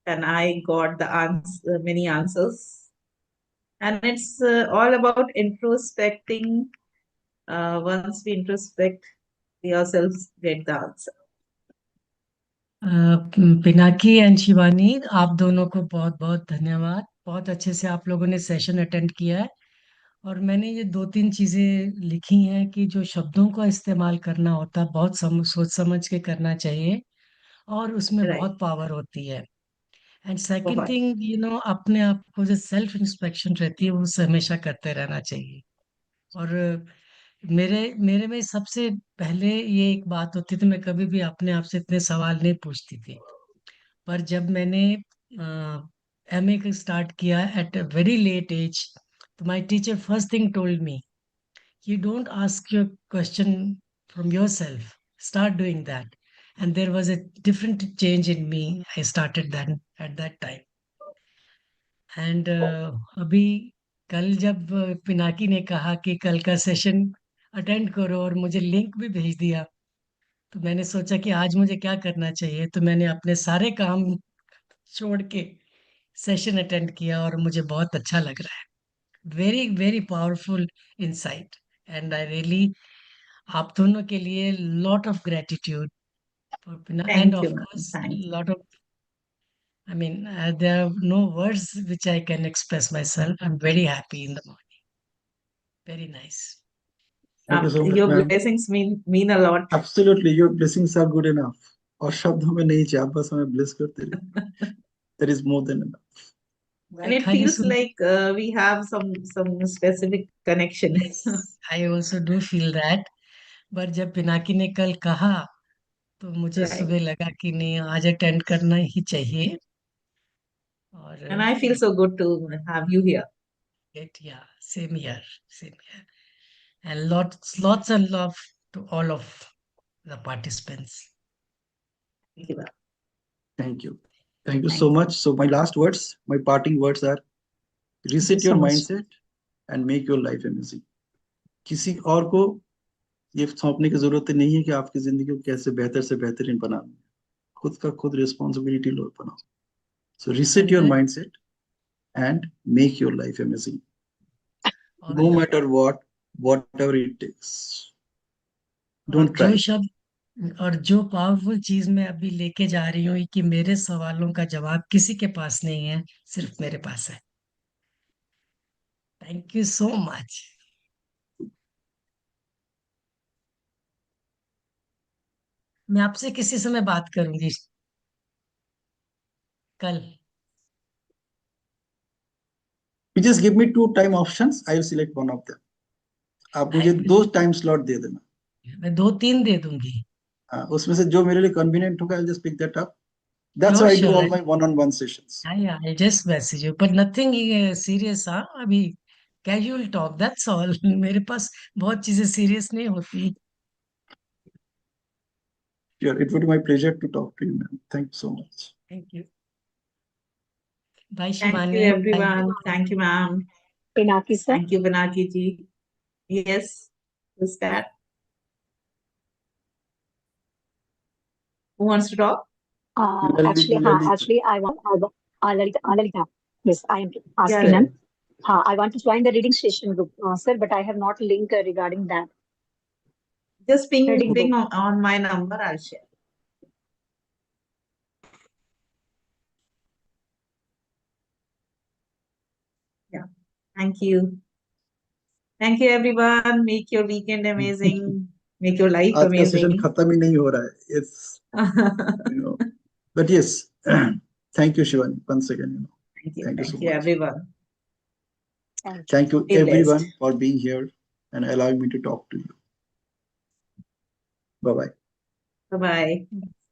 and I got the many answers, and it's all about introspecting. Once we introspect, we ourselves get the answer. Pinaki and Shivani, आप दोनों को बहुत बहुत धन्यवाद. बहुत अच्छे से आप लोगों ने सेशन अटेंड किया है. और मैंने ये 2-3 चीजें लिखी हैं कि जो शब्दों का इस्तेमाल करना होता है, बहुत सोच समझ के करना चाहिए, और उसमें Right. बहुत पावर होती है. एंड सेकंड बहुत. थिंग, अपने आप को जो सेल्फ इंस्पेक्शन रहती है, वो हमेशा करते रहना चाहिए. और मेरे में सबसे पहले ये एक बात होती थी, मैं कभी भी अपने आप से इतने सवाल नहीं पूछती थी। पर जब मैंने एमए का स्टार्ट किया at a very late age, तो my teacher first thing told me, you don't ask your question from yourself, start doing that. And there was a different change in me. I started that at that time. And अभी कल जब पिनाकी ने कहा कि कल का session attend करो और मुझे लिंक भी भेज दिया, तो मैंने सोचा कि आज मुझे क्या करना चाहिए, तो मैंने अपने सारे काम छोड़ के सेशन अटेंड किया और मुझे बहुत अच्छा लग रहा है। Very very powerful insight, and I really आप दोनों के लिए lot of gratitude and Thank of you, ma'am. Course Thank you. Lot of, I mean, there are no words which I can express myself. I'm very happy in the morning. Very nice. Thank you so much, Your ma'am. blessings mean a lot. Absolutely, your blessings are good enough. और शब्द हमें नहीं चाहिए, आप बस हमें bless करते रहिए. That is more than enough. And it खाली feels soon, like we have some specific connection. yes, I also do feel that. पर जब पिनाकी ने कल कहा, तो मुझे Right. सुबह लगा कि नहीं, आज अटेंड करना ही चाहिए। और And I feel so good to have you here. yeah, same here, same here. And lots and love to all of the participants. Thank you, ma'am. Thank you. Thank you Thank so you. much. So my last words, my parting words are, reset so your much. mindset and make your life amazing. किसी और को ये सौंपने की जरूरत नहीं है कि आपकी जिंदगी को कैसे बेहतर से बेहतरीन बनाना है, खुद का खुद रिस्पॉन्सिबिलिटी लो बनाओ. So reset your mindset and make your life amazing. No matter what, whatever it takes. और Don't जो try. शब्द और जो पावरफुल चीज मैं अभी लेके जा रही हूँ कि मेरे सवालों का जवाब किसी के पास नहीं है, सिर्फ मेरे पास है। Thank you so much. मैं आपसे किसी समय बात करूंगी कल। You just give me 2 time options. I will select one of them. आप मुझे 2 time slot दे देना. मैं 2-3 दे दूंगी। उसमें से जो मेरे लिए convenient होगा, I'll just pick that up. That's how I do all my one-on-one sessions. I just message you, but nothing serious। हाँ, अभी casual talk, that's all। मेरे पास बहुत चीजें serious नहीं होती। Sure, it would be my pleasure to talk to you, ma'am. Thank you so much. Thank you. Bye, Thank you, Shivani. everyone. Thank you, ma'am. Pinaki sir. Thank you, Pinaki ji. Yes, who's that? Who wants to talk? Actually, I want Lalita. Yes, I am asking Yeah. them. I want to join the reading session group, sir, but I have not link regarding that. Just ping Reading ping group. on my number, I'll share. Yeah. Thank you. Thank you, everyone. Make your weekend amazing. Make your life आज का session amazing. खत्म ही नहीं हो रहा है. It's, you know, but yes, thank you, Shivani, once again. You know, Thank you. thank you so Thank you, much. everyone. Thank you, Be everyone, blessed. for being here and allowing me to talk to you. Bye bye. Bye bye.